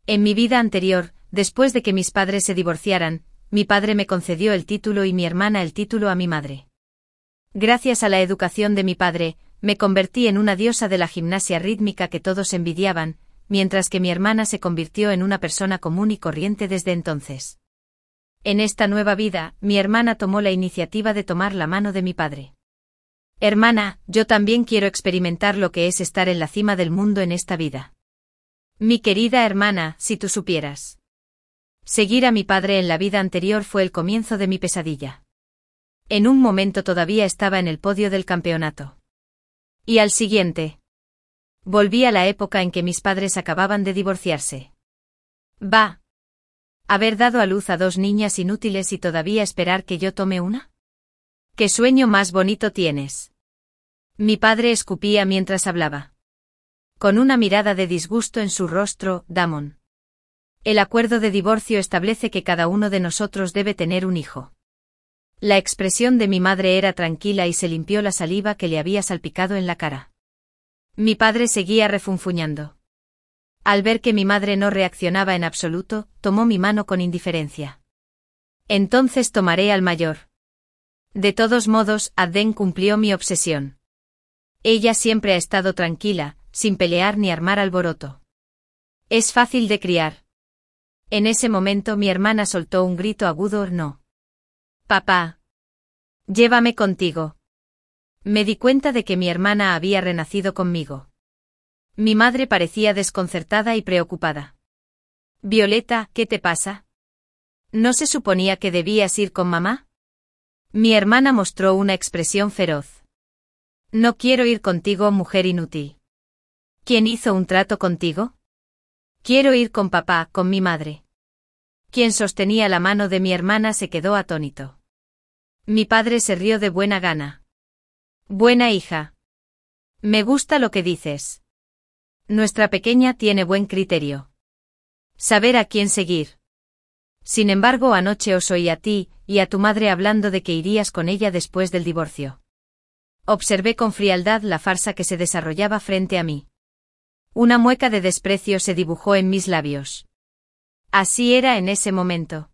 En mi vida anterior, después de que mis padres se divorciaran, mi padre me concedió el título y mi hermana el título a mi madre. Gracias a la educación de mi padre, me convertí en una diosa de la gimnasia rítmica que todos envidiaban, mientras que mi hermana se convirtió en una persona común y corriente desde entonces. En esta nueva vida, mi hermana tomó la iniciativa de tomar la mano de mi padre. Hermana, yo también quiero experimentar lo que es estar en la cima del mundo en esta vida. Mi querida hermana, si tú supieras. Seguir a mi padre en la vida anterior fue el comienzo de mi pesadilla. En un momento todavía estaba en el podio del campeonato. Y al siguiente. Volví a la época en que mis padres acababan de divorciarse. Va. ¿Haber dado a luz a 2 niñas inútiles y todavía esperar que yo tome una? ¿Qué sueño más bonito tienes? Mi padre escupía mientras hablaba. Con una mirada de disgusto en su rostro, Damon. El acuerdo de divorcio establece que cada uno de nosotros debe tener un hijo. La expresión de mi madre era tranquila y se limpió la saliva que le había salpicado en la cara. Mi padre seguía refunfuñando. Al ver que mi madre no reaccionaba en absoluto, tomó mi mano con indiferencia. Entonces tomaré al mayor. De todos modos, Adén cumplió mi obsesión. Ella siempre ha estado tranquila, sin pelear ni armar alboroto. Es fácil de criar. En ese momento mi hermana soltó un grito agudo: no. Papá. Llévame contigo. Me di cuenta de que mi hermana había renacido conmigo. Mi madre parecía desconcertada y preocupada. Violeta, ¿qué te pasa? ¿No se suponía que debías ir con mamá? Mi hermana mostró una expresión feroz. No quiero ir contigo, mujer inútil. ¿Quién hizo un trato contigo? Quiero ir con papá, con mi madre. Quien sostenía la mano de mi hermana se quedó atónito. Mi padre se rió de buena gana. Buena hija. Me gusta lo que dices. Nuestra pequeña tiene buen criterio. Saber a quién seguir. Sin embargo, anoche os oí a ti y a tu madre hablando de que irías con ella después del divorcio. Observé con frialdad la farsa que se desarrollaba frente a mí. Una mueca de desprecio se dibujó en mis labios. Así era en ese momento.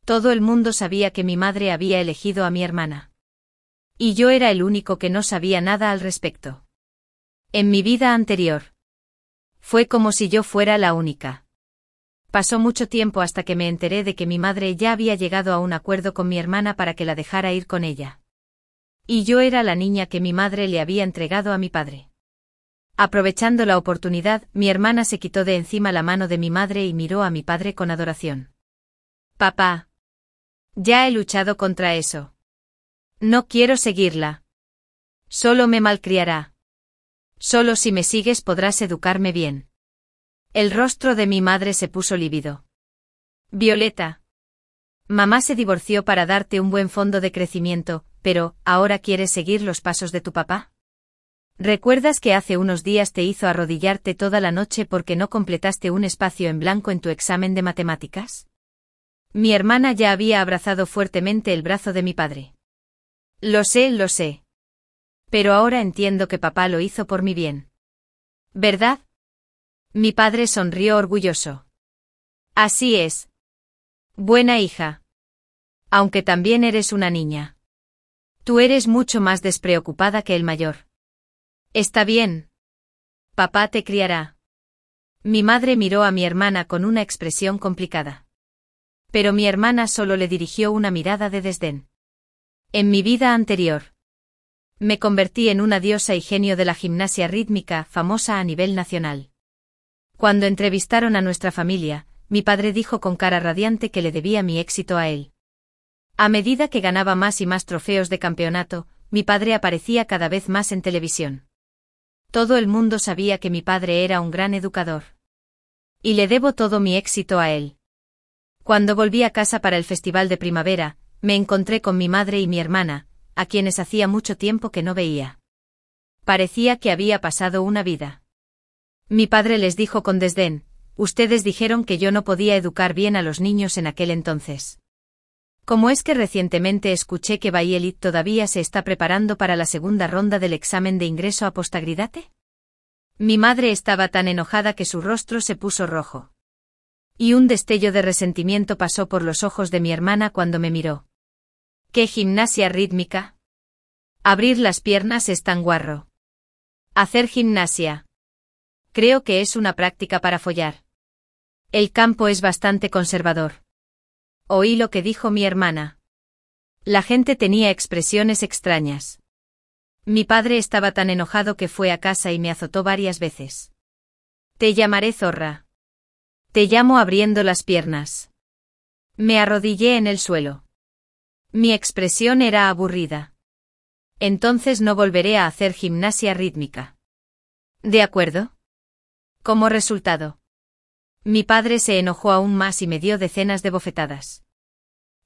Todo el mundo sabía que mi madre había elegido a mi hermana. Y yo era el único que no sabía nada al respecto. En mi vida anterior. Fue como si yo fuera la única. Pasó mucho tiempo hasta que me enteré de que mi madre ya había llegado a un acuerdo con mi hermana para que la dejara ir con ella. Y yo era la niña que mi madre le había entregado a mi padre. Aprovechando la oportunidad, mi hermana se quitó de encima la mano de mi madre y miró a mi padre con adoración. Papá. Ya he luchado contra eso. No quiero seguirla. Solo me malcriará. Solo si me sigues podrás educarme bien. El rostro de mi madre se puso lívido. Violeta. Mamá se divorció para darte un buen fondo de crecimiento, pero, ¿ahora quieres seguir los pasos de tu papá? ¿Recuerdas que hace unos días te hizo arrodillarte toda la noche porque no completaste un espacio en blanco en tu examen de matemáticas? Mi hermana ya había abrazado fuertemente el brazo de mi padre. Lo sé. Pero ahora entiendo que papá lo hizo por mi bien. ¿Verdad? Mi padre sonrió orgulloso. Así es. Buena hija. Aunque también eres una niña. Tú eres mucho más despreocupada que el mayor. Está bien. Papá te criará. Mi madre miró a mi hermana con una expresión complicada. Pero mi hermana solo le dirigió una mirada de desdén. En mi vida anterior. Me convertí en una diosa y genio de la gimnasia rítmica, famosa a nivel nacional. Cuando entrevistaron a nuestra familia, mi padre dijo con cara radiante que le debía mi éxito a él. A medida que ganaba más y más trofeos de campeonato, mi padre aparecía cada vez más en televisión. Todo el mundo sabía que mi padre era un gran educador. Y le debo todo mi éxito a él. Cuando volví a casa para el festival de primavera, me encontré con mi madre y mi hermana, a quienes hacía mucho tiempo que no veía. Parecía que había pasado una vida. Mi padre les dijo con desdén: ustedes dijeron que yo no podía educar bien a los niños en aquel entonces. ¿Cómo es que recientemente escuché que Bay Elite todavía se está preparando para la segunda ronda del examen de ingreso a Postgradate? Mi madre estaba tan enojada que su rostro se puso rojo. Y un destello de resentimiento pasó por los ojos de mi hermana cuando me miró. ¿Qué gimnasia rítmica? Abrir las piernas es tan guarro. Hacer gimnasia. Creo que es una práctica para follar. El campo es bastante conservador. Oí lo que dijo mi hermana. La gente tenía expresiones extrañas. Mi padre estaba tan enojado que fue a casa y me azotó varias veces. Te llamaré zorra. Te llamo abriendo las piernas. Me arrodillé en el suelo. Mi expresión era aburrida. Entonces no volveré a hacer gimnasia rítmica. ¿De acuerdo? Como resultado, mi padre se enojó aún más y me dio decenas de bofetadas.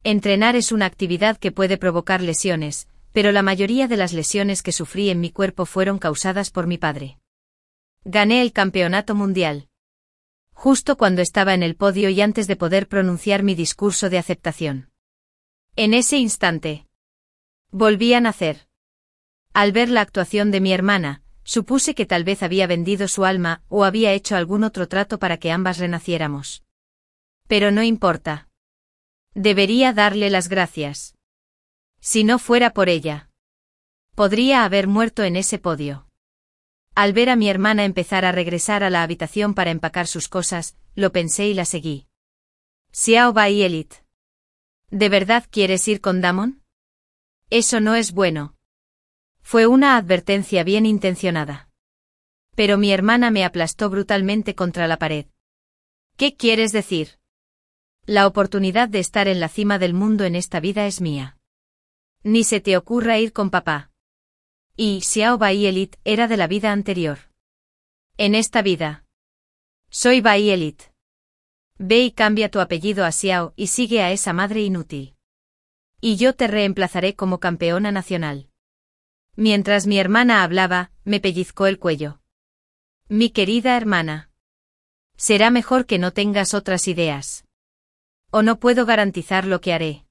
Entrenar es una actividad que puede provocar lesiones, pero la mayoría de las lesiones que sufrí en mi cuerpo fueron causadas por mi padre. Gané el campeonato mundial. Justo cuando estaba en el podio y antes de poder pronunciar mi discurso de aceptación. En ese instante, volví a nacer. Al ver la actuación de mi hermana, supuse que tal vez había vendido su alma o había hecho algún otro trato para que ambas renaciéramos. Pero no importa. Debería darle las gracias. Si no fuera por ella, podría haber muerto en ese podio. Al ver a mi hermana empezar a regresar a la habitación para empacar sus cosas, lo pensé y la seguí. Xiao Bai Elit. ¿De verdad quieres ir con Damon? Eso no es bueno. Fue una advertencia bien intencionada. Pero mi hermana me aplastó brutalmente contra la pared. ¿Qué quieres decir? La oportunidad de estar en la cima del mundo en esta vida es mía. Ni se te ocurra ir con papá. Y Xiao Bai Elit era de la vida anterior. En esta vida. Soy Bai Elit. Ve y cambia tu apellido a Xiao y sigue a esa madre inútil. Y yo te reemplazaré como campeona nacional. Mientras mi hermana hablaba, me pellizcó el cuello. Mi querida hermana. Será mejor que no tengas otras ideas. O no puedo garantizar lo que haré.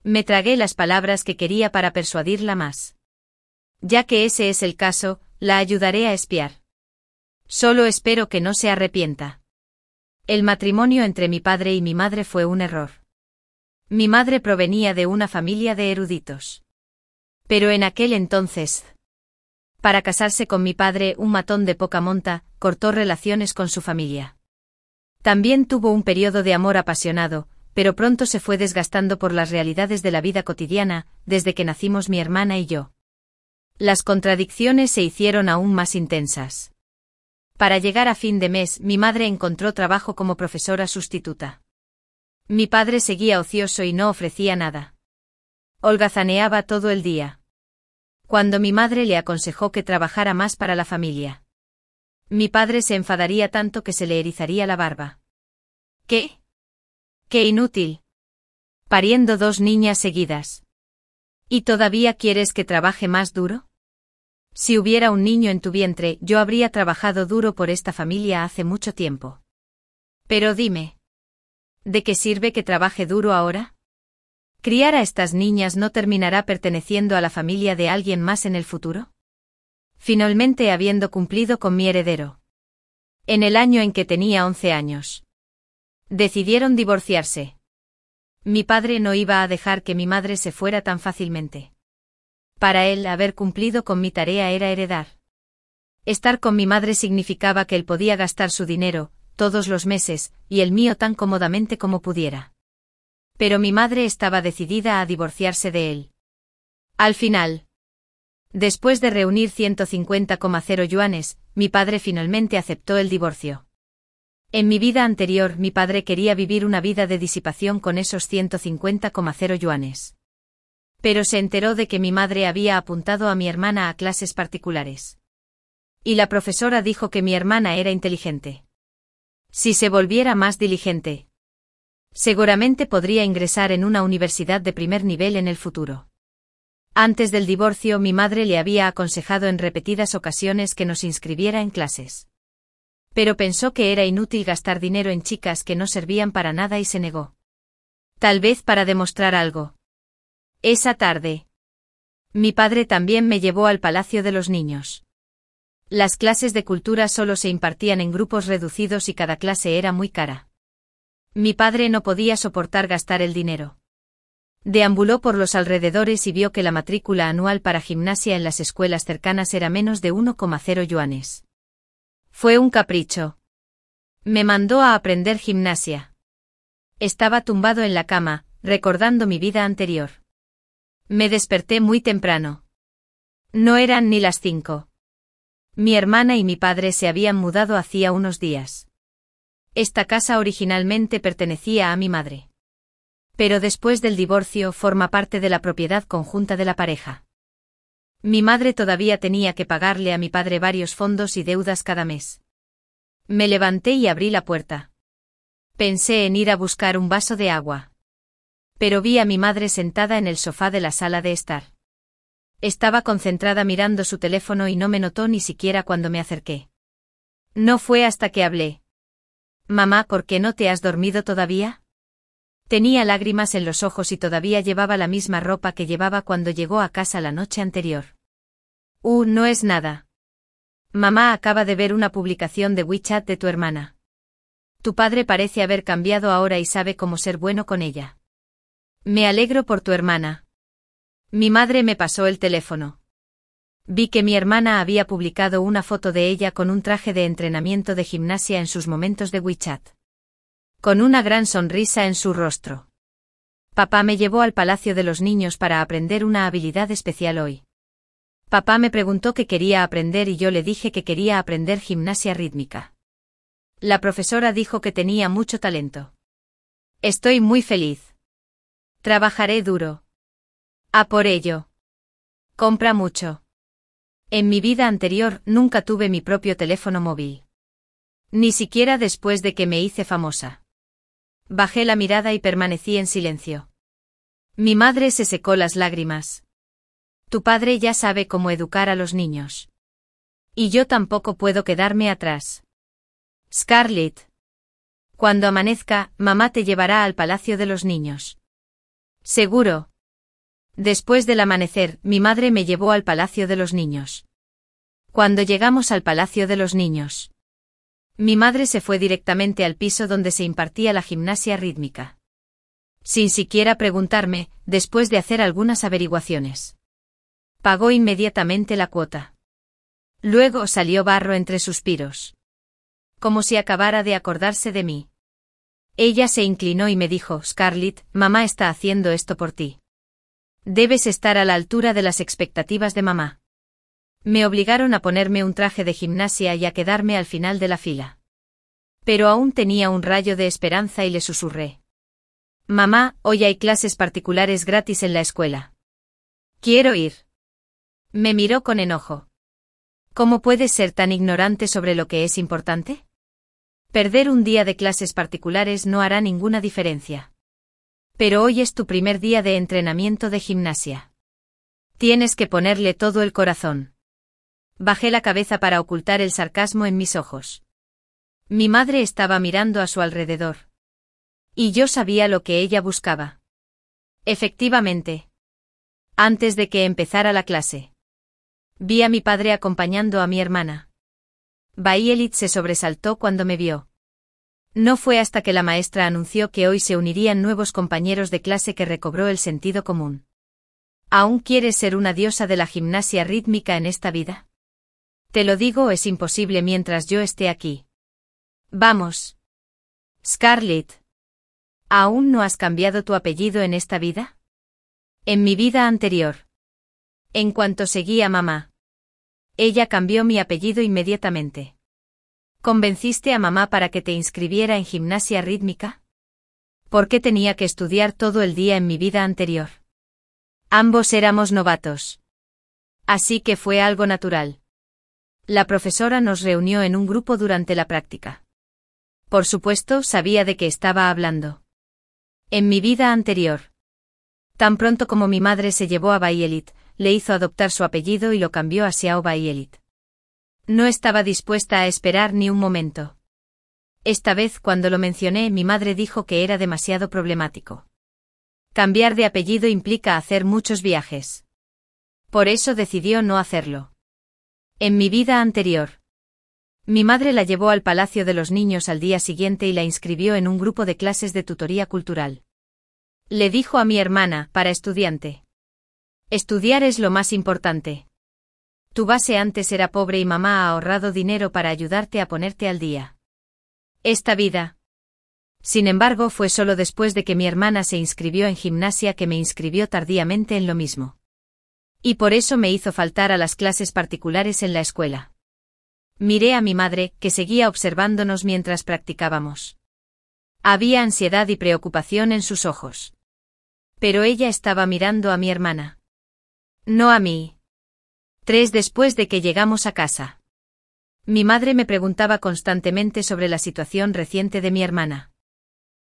Me tragué las palabras que quería para persuadirla más. Ya que ese es el caso, la ayudaré a espiar. Solo espero que no se arrepienta. El matrimonio entre mi padre y mi madre fue un error. Mi madre provenía de una familia de eruditos. Pero en aquel entonces, para casarse con mi padre, un matón de poca monta, cortó relaciones con su familia. También tuvo un periodo de amor apasionado, pero pronto se fue desgastando por las realidades de la vida cotidiana, desde que nacimos mi hermana y yo. Las contradicciones se hicieron aún más intensas. Para llegar a fin de mes, mi madre encontró trabajo como profesora sustituta. Mi padre seguía ocioso y no ofrecía nada. Holgazaneaba todo el día. Cuando mi madre le aconsejó que trabajara más para la familia, mi padre se enfadaría tanto que se le erizaría la barba. ¿Qué? ¡Qué inútil! Pariendo 2 niñas seguidas. ¿Y todavía quieres que trabaje más duro? Si hubiera un niño en tu vientre, yo habría trabajado duro por esta familia hace mucho tiempo. Pero dime, ¿de qué sirve que trabaje duro ahora? ¿Criar a estas niñas no terminará perteneciendo a la familia de alguien más en el futuro? Finalmente, habiendo cumplido con mi heredero. En el año en que tenía 11 años. Decidieron divorciarse. Mi padre no iba a dejar que mi madre se fuera tan fácilmente. Para él, haber cumplido con mi tarea era heredar. Estar con mi madre significaba que él podía gastar su dinero, todos los meses, y el mío tan cómodamente como pudiera. Pero mi madre estaba decidida a divorciarse de él. Al final, después de reunir 150,0 yuanes, mi padre finalmente aceptó el divorcio. En mi vida anterior, mi padre quería vivir una vida de disipación con esos 150,0 yuanes. Pero se enteró de que mi madre había apuntado a mi hermana a clases particulares. Y la profesora dijo que mi hermana era inteligente. Si se volviera más diligente, seguramente podría ingresar en una universidad de primer nivel en el futuro. Antes del divorcio, mi madre le había aconsejado en repetidas ocasiones que nos inscribiera en clases. Pero pensó que era inútil gastar dinero en chicas que no servían para nada y se negó. Tal vez para demostrar algo. Esa tarde, mi padre también me llevó al Palacio de los Niños. Las clases de cultura solo se impartían en grupos reducidos y cada clase era muy cara. Mi padre no podía soportar gastar el dinero. Deambuló por los alrededores y vio que la matrícula anual para gimnasia en las escuelas cercanas era menos de 1,0 yuanes. Fue un capricho. Me mandó a aprender gimnasia. Estaba tumbado en la cama, recordando mi vida anterior. Me desperté muy temprano. No eran ni las 5. Mi hermana y mi padre se habían mudado hacía unos días. Esta casa originalmente pertenecía a mi madre. Pero después del divorcio forma parte de la propiedad conjunta de la pareja. Mi madre todavía tenía que pagarle a mi padre varios fondos y deudas cada mes. Me levanté y abrí la puerta. Pensé en ir a buscar un vaso de agua. Pero vi a mi madre sentada en el sofá de la sala de estar. Estaba concentrada mirando su teléfono y no me notó ni siquiera cuando me acerqué. No fue hasta que hablé. Mamá, ¿por qué no te has dormido todavía? Tenía lágrimas en los ojos y todavía llevaba la misma ropa que llevaba cuando llegó a casa la noche anterior. No es nada. Mamá acaba de ver una publicación de WeChat de tu hermana. Tu padre parece haber cambiado ahora y sabe cómo ser bueno con ella. Me alegro por tu hermana. Mi madre me pasó el teléfono. Vi que mi hermana había publicado una foto de ella con un traje de entrenamiento de gimnasia en sus momentos de WeChat. Con una gran sonrisa en su rostro. Papá me llevó al Palacio de los Niños para aprender una habilidad especial hoy. Papá me preguntó qué quería aprender y yo le dije que quería aprender gimnasia rítmica. La profesora dijo que tenía mucho talento. Estoy muy feliz. Trabajaré duro. A por ello. Compra mucho. En mi vida anterior nunca tuve mi propio teléfono móvil. Ni siquiera después de que me hice famosa. Bajé la mirada y permanecí en silencio. Mi madre se secó las lágrimas. Tu padre ya sabe cómo educar a los niños. Y yo tampoco puedo quedarme atrás. Scarlett. Cuando amanezca, mamá te llevará al Palacio de los Niños. Seguro. Después del amanecer, mi madre me llevó al Palacio de los Niños. Cuando llegamos al Palacio de los Niños, mi madre se fue directamente al piso donde se impartía la gimnasia rítmica. Sin siquiera preguntarme, después de hacer algunas averiguaciones. Pagó inmediatamente la cuota. Luego salió barro entre suspiros. Como si acabara de acordarse de mí. Ella se inclinó y me dijo, Scarlett, mamá está haciendo esto por ti. Debes estar a la altura de las expectativas de mamá. Me obligaron a ponerme un traje de gimnasia y a quedarme al final de la fila. Pero aún tenía un rayo de esperanza y le susurré. Mamá, hoy hay clases particulares gratis en la escuela. Quiero ir. Me miró con enojo. ¿Cómo puedes ser tan ignorante sobre lo que es importante? Perder un día de clases particulares no hará ninguna diferencia. Pero hoy es tu primer día de entrenamiento de gimnasia. Tienes que ponerle todo el corazón. Bajé la cabeza para ocultar el sarcasmo en mis ojos. Mi madre estaba mirando a su alrededor. Y yo sabía lo que ella buscaba. Efectivamente. Antes de que empezara la clase, vi a mi padre acompañando a mi hermana. Bayelit se sobresaltó cuando me vio. No fue hasta que la maestra anunció que hoy se unirían nuevos compañeros de clase que recobró el sentido común. ¿Aún quieres ser una diosa de la gimnasia rítmica en esta vida? Te lo digo, es imposible mientras yo esté aquí. Vamos. Scarlett. ¿Aún no has cambiado tu apellido en esta vida? En mi vida anterior. En cuanto seguí a mamá. Ella cambió mi apellido inmediatamente. ¿Convenciste a mamá para que te inscribiera en gimnasia rítmica? ¿Por qué tenía que estudiar todo el día en mi vida anterior? Ambos éramos novatos. Así que fue algo natural. La profesora nos reunió en un grupo durante la práctica. Por supuesto, sabía de qué estaba hablando. En mi vida anterior. Tan pronto como mi madre se llevó a Bayelit, le hizo adoptar su apellido y lo cambió a Xiao Bayelit. No estaba dispuesta a esperar ni un momento. Esta vez, cuando lo mencioné, mi madre dijo que era demasiado problemático. Cambiar de apellido implica hacer muchos viajes. Por eso decidió no hacerlo. En mi vida anterior. Mi madre la llevó al Palacio de los Niños al día siguiente y la inscribió en un grupo de clases de tutoría cultural. Le dijo a mi hermana, para estudiante. Estudiar es lo más importante. Tu base antes era pobre y mamá ha ahorrado dinero para ayudarte a ponerte al día. Esta vida. Sin embargo, fue solo después de que mi hermana se inscribió en gimnasia que me inscribió tardíamente en lo mismo. Y por eso me hizo faltar a las clases particulares en la escuela. Miré a mi madre, que seguía observándonos mientras practicábamos. Había ansiedad y preocupación en sus ojos. Pero ella estaba mirando a mi hermana. No a mí. 3 después de que llegamos a casa. Mi madre me preguntaba constantemente sobre la situación reciente de mi hermana.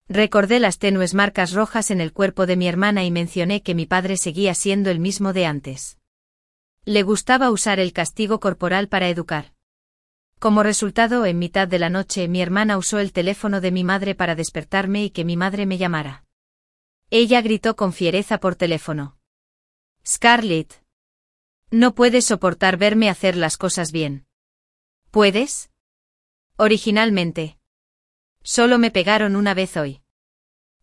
Recordé las tenues marcas rojas en el cuerpo de mi hermana y mencioné que mi padre seguía siendo el mismo de antes. Le gustaba usar el castigo corporal para educar. Como resultado, en mitad de la noche, mi hermana usó el teléfono de mi madre para despertarme y que mi madre me llamara. Ella gritó con fiereza por teléfono. Scarlett. No puedes soportar verme hacer las cosas bien. ¿Puedes? Originalmente. Solo me pegaron una vez hoy.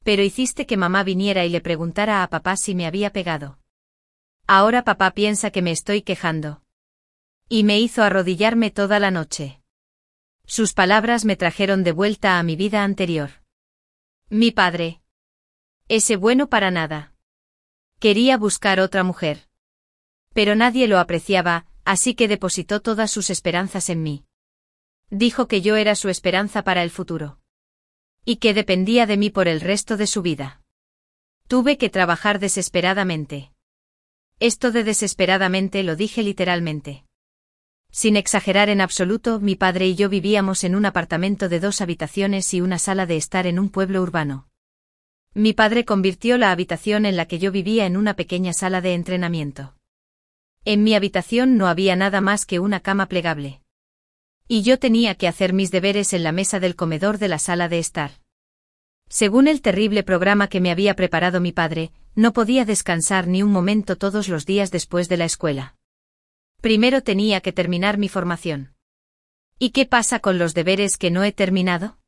Pero hiciste que mamá viniera y le preguntara a papá si me había pegado. Ahora papá piensa que me estoy quejando. Y me hizo arrodillarme toda la noche. Sus palabras me trajeron de vuelta a mi vida anterior. Mi padre. Ese bueno para nada. Quería buscar otra mujer. Pero nadie lo apreciaba, así que depositó todas sus esperanzas en mí. Dijo que yo era su esperanza para el futuro. Y que dependía de mí por el resto de su vida. Tuve que trabajar desesperadamente. Esto de desesperadamente lo dije literalmente. Sin exagerar en absoluto, mi padre y yo vivíamos en un apartamento de 2 habitaciones y una sala de estar en un pueblo urbano. Mi padre convirtió la habitación en la que yo vivía en una pequeña sala de entrenamiento. En mi habitación no había nada más que una cama plegable. Y yo tenía que hacer mis deberes en la mesa del comedor de la sala de estar. Según el terrible programa que me había preparado mi padre, no podía descansar ni un momento todos los días después de la escuela. Primero tenía que terminar mi formación. ¿Y qué pasa con los deberes que no he terminado?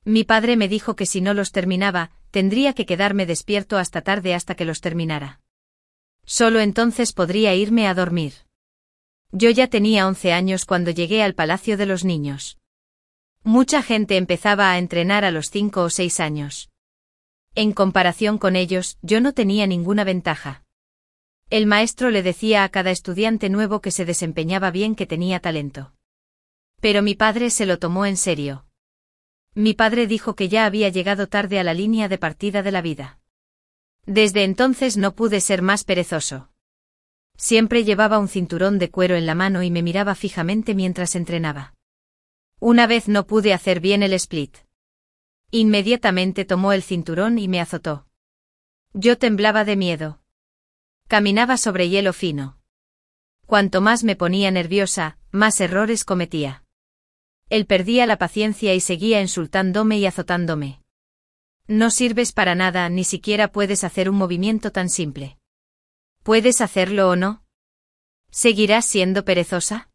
Mi padre me dijo que si no los terminaba, tendría que quedarme despierto hasta tarde hasta que los terminara. Solo entonces podría irme a dormir. Yo ya tenía 11 años cuando llegué al Palacio de los Niños. Mucha gente empezaba a entrenar a los 5 o 6 años. En comparación con ellos, yo no tenía ninguna ventaja. El maestro le decía a cada estudiante nuevo que se desempeñaba bien que tenía talento. Pero mi padre se lo tomó en serio. Mi padre dijo que ya había llegado tarde a la línea de partida de la vida. Desde entonces no pude ser más perezoso. Siempre llevaba un cinturón de cuero en la mano y me miraba fijamente mientras entrenaba. Una vez no pude hacer bien el split. Inmediatamente tomó el cinturón y me azotó. Yo temblaba de miedo. Caminaba sobre hielo fino. Cuanto más me ponía nerviosa, más errores cometía. Él perdía la paciencia y seguía insultándome y azotándome. No sirves para nada, ni siquiera puedes hacer un movimiento tan simple. ¿Puedes hacerlo o no? ¿Seguirás siendo perezosa?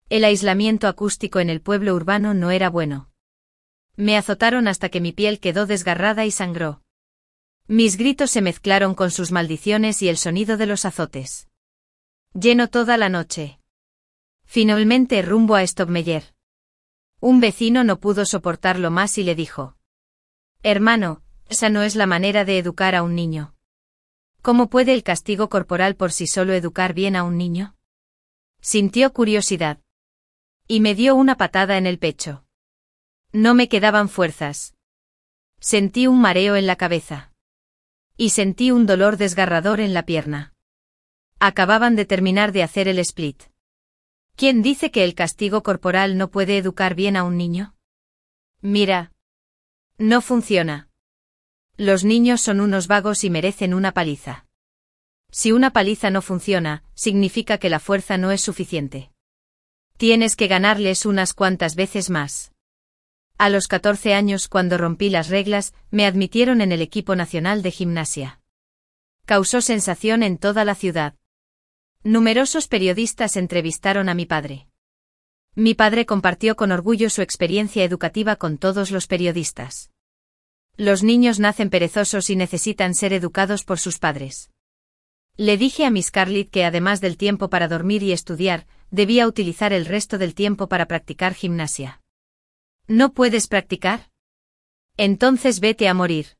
El aislamiento acústico en el pueblo urbano no era bueno. Me azotaron hasta que mi piel quedó desgarrada y sangró. Mis gritos se mezclaron con sus maldiciones y el sonido de los azotes. Llenó toda la noche. Finalmente rumbo a Stockmeyer. Un vecino no pudo soportarlo más y le dijo: «Hermano, esa no es la manera de educar a un niño. ¿Cómo puede el castigo corporal por sí solo educar bien a un niño?». Sintió curiosidad. Y me dio una patada en el pecho. No me quedaban fuerzas. Sentí un mareo en la cabeza. Y sentí un dolor desgarrador en la pierna. Acababan de terminar de hacer el split. ¿Quién dice que el castigo corporal no puede educar bien a un niño? Mira. No funciona. Los niños son unos vagos y merecen una paliza. Si una paliza no funciona, significa que la fuerza no es suficiente. Tienes que ganarles unas cuantas veces más. A los 14 años, cuando rompí las reglas, me admitieron en el equipo nacional de gimnasia. Causó sensación en toda la ciudad. Numerosos periodistas entrevistaron a mi padre. Mi padre compartió con orgullo su experiencia educativa con todos los periodistas. Los niños nacen perezosos y necesitan ser educados por sus padres. Le dije a Miss Scarlett que además del tiempo para dormir y estudiar, debía utilizar el resto del tiempo para practicar gimnasia. ¿No puedes practicar? Entonces vete a morir.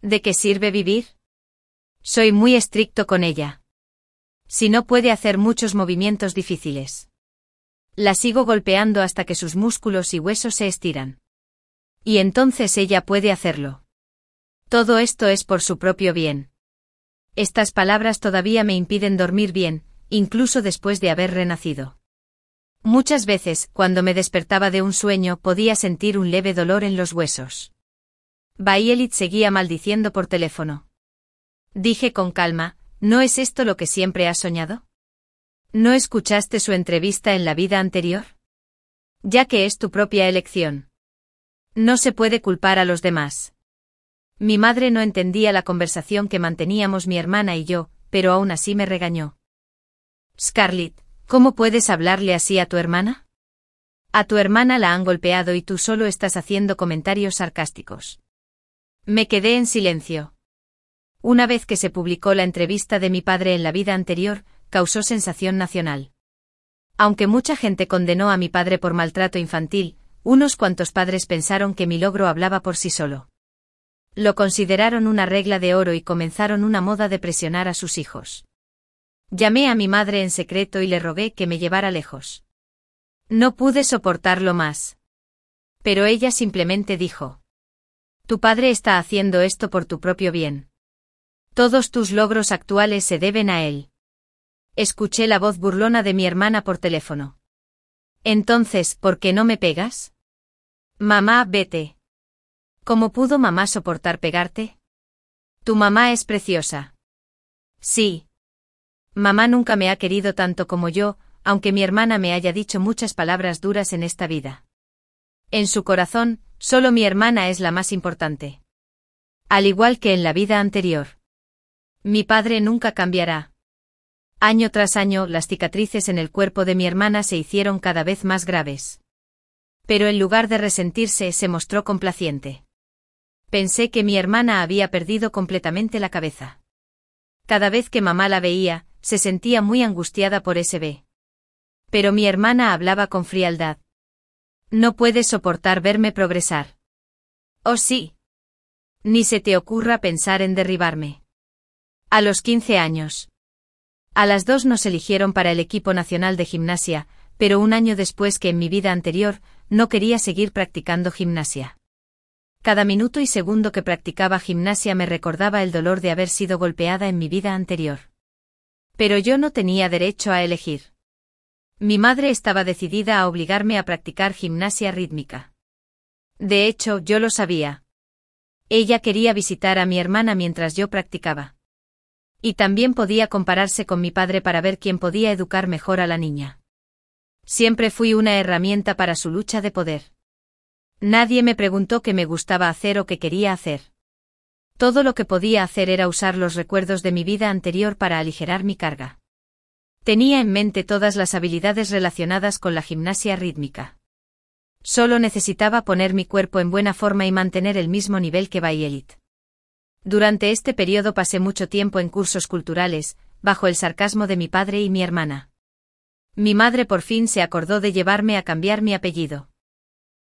¿De qué sirve vivir? Soy muy estricto con ella. Si no puede hacer muchos movimientos difíciles. La sigo golpeando hasta que sus músculos y huesos se estiran. Y entonces ella puede hacerlo. Todo esto es por su propio bien. Estas palabras todavía me impiden dormir bien, incluso después de haber renacido. Muchas veces, cuando me despertaba de un sueño, podía sentir un leve dolor en los huesos. Violet seguía maldiciendo por teléfono. Dije con calma, ¿no es esto lo que siempre has soñado? ¿No escuchaste su entrevista en la vida anterior? Ya que es tu propia elección. No se puede culpar a los demás. Mi madre no entendía la conversación que manteníamos mi hermana y yo, pero aún así me regañó. Scarlett, ¿cómo puedes hablarle así a tu hermana? A tu hermana la han golpeado y tú solo estás haciendo comentarios sarcásticos. Me quedé en silencio. Una vez que se publicó la entrevista de mi padre en la vida anterior, causó sensación nacional. Aunque mucha gente condenó a mi padre por maltrato infantil, unos cuantos padres pensaron que mi logro hablaba por sí solo. Lo consideraron una regla de oro y comenzaron una moda de presionar a sus hijos. Llamé a mi madre en secreto y le rogué que me llevara lejos. No pude soportarlo más. Pero ella simplemente dijo: tu padre está haciendo esto por tu propio bien. Todos tus logros actuales se deben a él. Escuché la voz burlona de mi hermana por teléfono. Entonces, ¿por qué no me pegas? Mamá, vete. ¿Cómo pudo mamá soportar pegarte? Tu mamá es preciosa. Sí. Mamá nunca me ha querido tanto como yo, aunque mi hermana me haya dicho muchas palabras duras en esta vida. En su corazón, solo mi hermana es la más importante. Al igual que en la vida anterior. Mi padre nunca cambiará. Año tras año, las cicatrices en el cuerpo de mi hermana se hicieron cada vez más graves. Pero en lugar de resentirse, se mostró complaciente. Pensé que mi hermana había perdido completamente la cabeza. Cada vez que mamá la veía, se sentía muy angustiada por SB. Pero mi hermana hablaba con frialdad. No puedes soportar verme progresar. Oh sí. Ni se te ocurra pensar en derribarme. A los 15 años. A las dos nos eligieron para el equipo nacional de gimnasia, pero un año después que en mi vida anterior, no quería seguir practicando gimnasia. Cada minuto y segundo que practicaba gimnasia me recordaba el dolor de haber sido golpeada en mi vida anterior. Pero yo no tenía derecho a elegir. Mi madre estaba decidida a obligarme a practicar gimnasia rítmica. De hecho, yo lo sabía. Ella quería visitar a mi hermana mientras yo practicaba. Y también podía compararse con mi padre para ver quién podía educar mejor a la niña. Siempre fui una herramienta para su lucha de poder. Nadie me preguntó qué me gustaba hacer o qué quería hacer. Todo lo que podía hacer era usar los recuerdos de mi vida anterior para aligerar mi carga. Tenía en mente todas las habilidades relacionadas con la gimnasia rítmica. Solo necesitaba poner mi cuerpo en buena forma y mantener el mismo nivel que Violet. Durante este periodo pasé mucho tiempo en cursos culturales, bajo el sarcasmo de mi padre y mi hermana. Mi madre por fin se acordó de llevarme a cambiar mi apellido.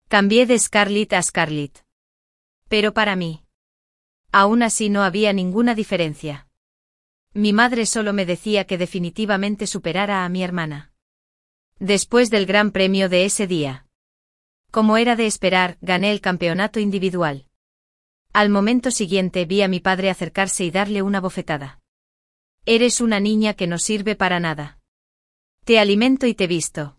Cambié de Scarlett a Scarlett. Pero para mí. Aún así no había ninguna diferencia. Mi madre solo me decía que definitivamente superara a mi hermana. Después del gran premio de ese día. Como era de esperar, gané el campeonato individual. Al momento siguiente vi a mi padre acercarse y darle una bofetada. Eres una niña que no sirve para nada. Te alimento y te visto.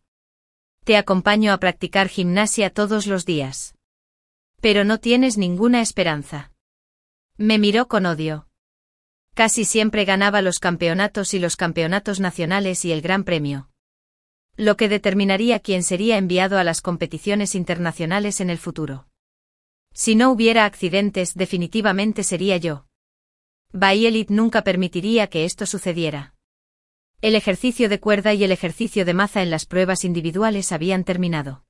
Te acompaño a practicar gimnasia todos los días. Pero no tienes ninguna esperanza. Me miró con odio. Casi siempre ganaba los campeonatos y los campeonatos nacionales y el Gran Premio. Lo que determinaría quién sería enviado a las competiciones internacionales en el futuro. Si no hubiera accidentes, definitivamente sería yo. Violet nunca permitiría que esto sucediera. El ejercicio de cuerda y el ejercicio de maza en las pruebas individuales habían terminado.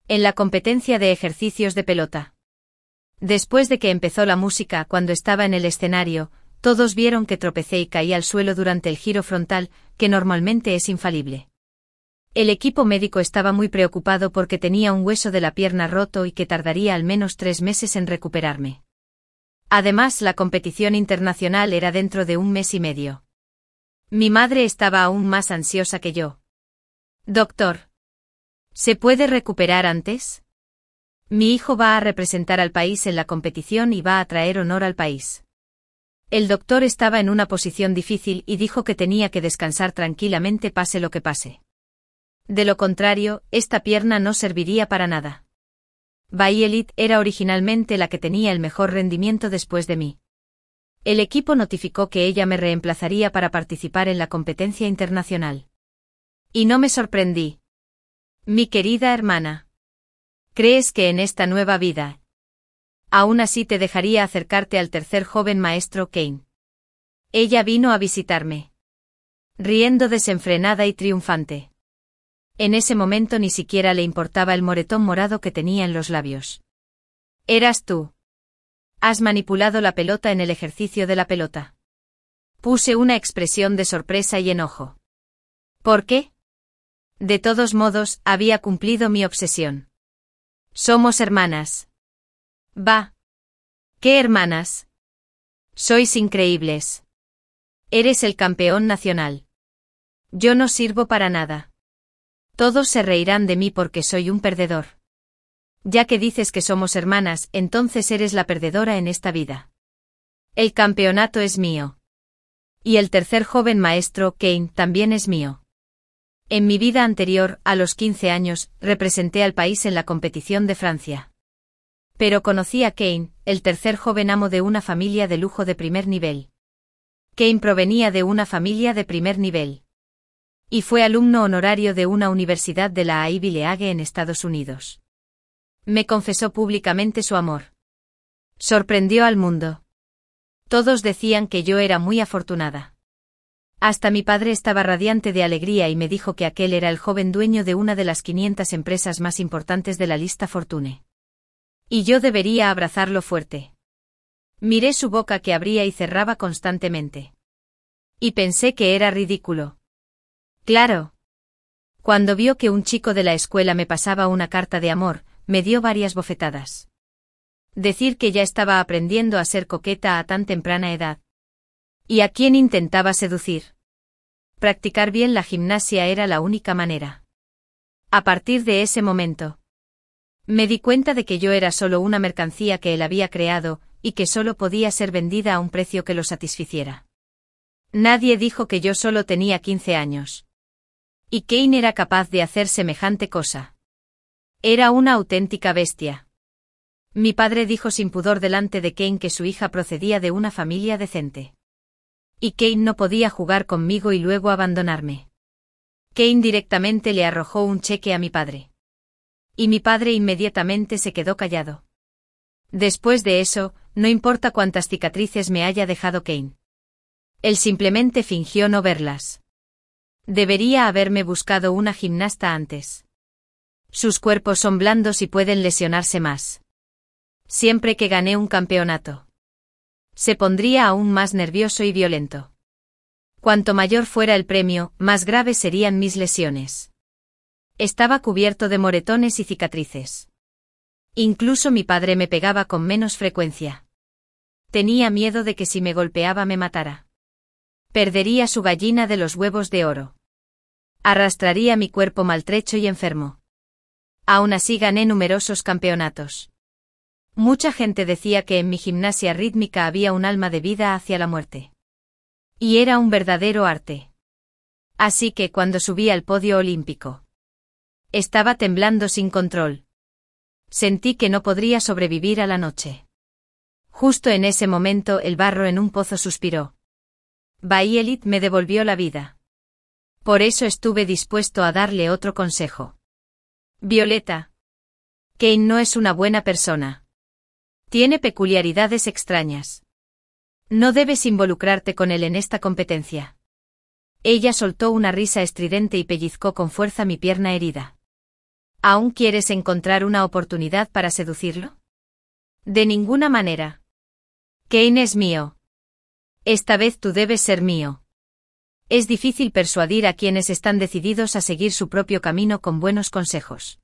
En la competencia de ejercicios de pelota. Después de que empezó la música, cuando estaba en el escenario, todos vieron que tropecé y caí al suelo durante el giro frontal, que normalmente es infalible. El equipo médico estaba muy preocupado porque tenía un hueso de la pierna roto y que tardaría al menos 3 meses en recuperarme. Además, la competición internacional era dentro de 1 mes y medio. Mi madre estaba aún más ansiosa que yo. Doctor, ¿se puede recuperar antes? Mi hijo va a representar al país en la competición y va a traer honor al país. El doctor estaba en una posición difícil y dijo que tenía que descansar tranquilamente pase lo que pase. De lo contrario, esta pierna no serviría para nada. Violet era originalmente la que tenía el mejor rendimiento después de mí. El equipo notificó que ella me reemplazaría para participar en la competencia internacional. Y no me sorprendí. Mi querida hermana. ¿Crees que en esta nueva vida, aún así te dejaría acercarte al tercer joven maestro Kane? Ella vino a visitarme, riendo desenfrenada y triunfante. En ese momento ni siquiera le importaba el moretón morado que tenía en los labios. ¿Eras tú? ¿Has manipulado la pelota en el ejercicio de la pelota? Puse una expresión de sorpresa y enojo. ¿Por qué? De todos modos, había cumplido mi obsesión. Somos hermanas. Va. ¿Qué hermanas? Sois increíbles. Eres el campeón nacional. Yo no sirvo para nada. Todos se reirán de mí porque soy un perdedor. Ya que dices que somos hermanas, entonces eres la perdedora en esta vida. El campeonato es mío. Y el tercer joven maestro, Kane, también es mío. En mi vida anterior, a los 15 años, representé al país en la competición de Francia. Pero conocí a Kane, el tercer joven amo de una familia de lujo de primer nivel. Kane provenía de una familia de primer nivel. Y fue alumno honorario de una universidad de la Ivy League en Estados Unidos. Me confesó públicamente su amor. Sorprendió al mundo. Todos decían que yo era muy afortunada. Hasta mi padre estaba radiante de alegría y me dijo que aquel era el joven dueño de una de las 500 empresas más importantes de la lista Fortune. Y yo debería abrazarlo fuerte. Miré su boca que abría y cerraba constantemente. Y pensé que era ridículo. Claro. Cuando vio que un chico de la escuela me pasaba una carta de amor, me dio varias bofetadas. Decir que ya estaba aprendiendo a ser coqueta a tan temprana edad. ¿Y a quién intentaba seducir? Practicar bien la gimnasia era la única manera. A partir de ese momento, me di cuenta de que yo era solo una mercancía que él había creado, y que solo podía ser vendida a un precio que lo satisficiera. Nadie dijo que yo solo tenía 15 años. Y Kane era capaz de hacer semejante cosa. Era una auténtica bestia. Mi padre dijo sin pudor delante de Kane que su hija procedía de una familia decente. Y Kane no podía jugar conmigo y luego abandonarme. Kane directamente le arrojó un cheque a mi padre. Y mi padre inmediatamente se quedó callado. Después de eso, no importa cuántas cicatrices me haya dejado Kane. Él simplemente fingió no verlas. Debería haberme buscado una gimnasta antes. Sus cuerpos son blandos y pueden lesionarse más. Siempre que gané un campeonato, se pondría aún más nervioso y violento. Cuanto mayor fuera el premio, más graves serían mis lesiones. Estaba cubierto de moretones y cicatrices. Incluso mi padre me pegaba con menos frecuencia. Tenía miedo de que si me golpeaba me matara. Perdería su gallina de los huevos de oro. Arrastraría mi cuerpo maltrecho y enfermo. Aún así gané numerosos campeonatos. Mucha gente decía que en mi gimnasia rítmica había un alma de vida hacia la muerte. Y era un verdadero arte. Así que cuando subí al podio olímpico, estaba temblando sin control. Sentí que no podría sobrevivir a la noche. Justo en ese momento el barro en un pozo suspiró. Violet me devolvió la vida. Por eso estuve dispuesto a darle otro consejo. Violeta. Kane no es una buena persona. Tiene peculiaridades extrañas. No debes involucrarte con él en esta competencia. Ella soltó una risa estridente y pellizcó con fuerza mi pierna herida. ¿Aún quieres encontrar una oportunidad para seducirlo? De ninguna manera. Kane es mío. Esta vez tú debes ser mío. Es difícil persuadir a quienes están decididos a seguir su propio camino con buenos consejos.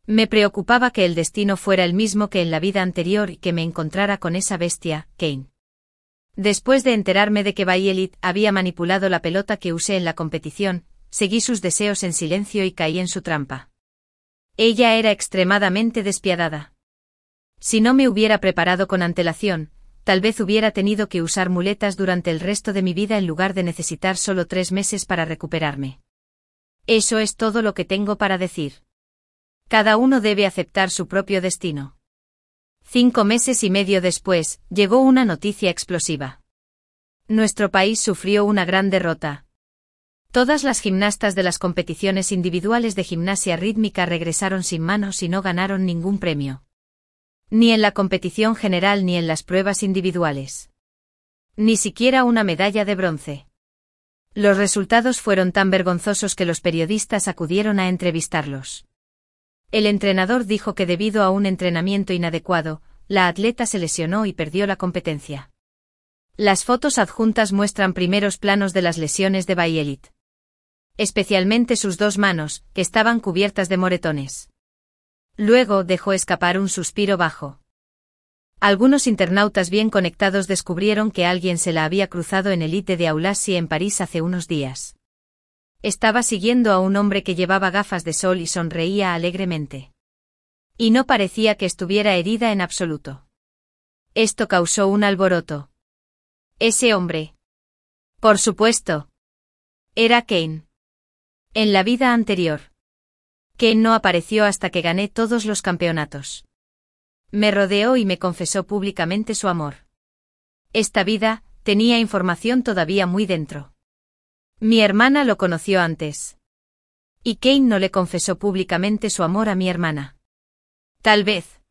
Me preocupaba que el destino fuera el mismo que en la vida anterior y que me encontrara con esa bestia, Kane. Después de enterarme de que Violet había manipulado la pelota que usé en la competición, seguí sus deseos en silencio y caí en su trampa. Ella era extremadamente despiadada. Si no me hubiera preparado con antelación, tal vez hubiera tenido que usar muletas durante el resto de mi vida en lugar de necesitar solo 3 meses para recuperarme. Eso es todo lo que tengo para decir. Cada uno debe aceptar su propio destino. 5 meses y medio después, llegó una noticia explosiva. Nuestro país sufrió una gran derrota. Todas las gimnastas de las competiciones individuales de gimnasia rítmica regresaron sin manos y no ganaron ningún premio. Ni en la competición general ni en las pruebas individuales. Ni siquiera una medalla de bronce. Los resultados fueron tan vergonzosos que los periodistas acudieron a entrevistarlos. El entrenador dijo que debido a un entrenamiento inadecuado, la atleta se lesionó y perdió la competencia. Las fotos adjuntas muestran primeros planos de las lesiones de Violet. Especialmente sus 2 manos, que estaban cubiertas de moretones. Luego dejó escapar un suspiro bajo. Algunos internautas bien conectados descubrieron que alguien se la había cruzado en el Elite de Aulassi en París hace unos días. Estaba siguiendo a un hombre que llevaba gafas de sol y sonreía alegremente. Y no parecía que estuviera herida en absoluto. Esto causó un alboroto. Ese hombre. Por supuesto. Era Kane. En la vida anterior. Kane no apareció hasta que gané todos los campeonatos. Me rodeó y me confesó públicamente su amor. Esta vida, tenía información todavía muy dentro. Mi hermana lo conoció antes. Y Kane no le confesó públicamente su amor a mi hermana. Tal vez.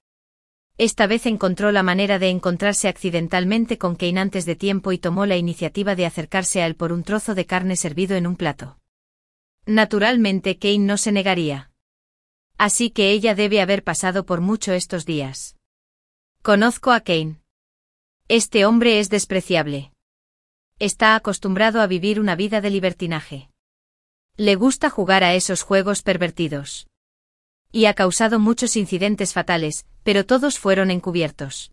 Esta vez encontró la manera de encontrarse accidentalmente con Kane antes de tiempo y tomó la iniciativa de acercarse a él por un trozo de carne servido en un plato. Naturalmente Kane no se negaría. Así que ella debe haber pasado por mucho estos días. Conozco a Kane. Este hombre es despreciable. Está acostumbrado a vivir una vida de libertinaje. Le gusta jugar a esos juegos pervertidos. Y ha causado muchos incidentes fatales, pero todos fueron encubiertos.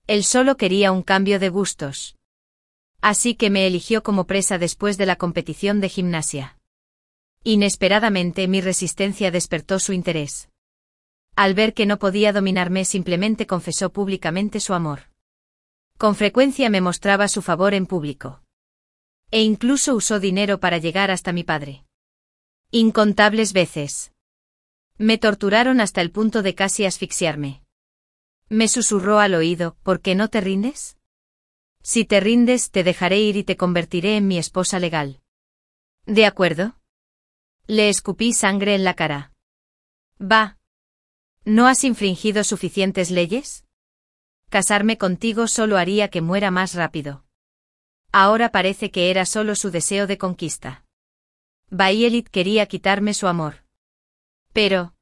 Él solo quería un cambio de gustos. Así que me eligió como presa después de la competición de gimnasia. Inesperadamente mi resistencia despertó su interés. Al ver que no podía dominarme simplemente confesó públicamente su amor. Con frecuencia me mostraba su favor en público. E incluso usó dinero para llegar hasta mi padre. Incontables veces. Me torturaron hasta el punto de casi asfixiarme. Me susurró al oído, ¿por qué no te rindes? Si te rindes, te dejaré ir y te convertiré en mi esposa legal. ¿De acuerdo? Le escupí sangre en la cara. Va. ¿No has infringido suficientes leyes? Casarme contigo solo haría que muera más rápido. Ahora parece que era solo su deseo de conquista. Violet quería quitarme su amor. Pero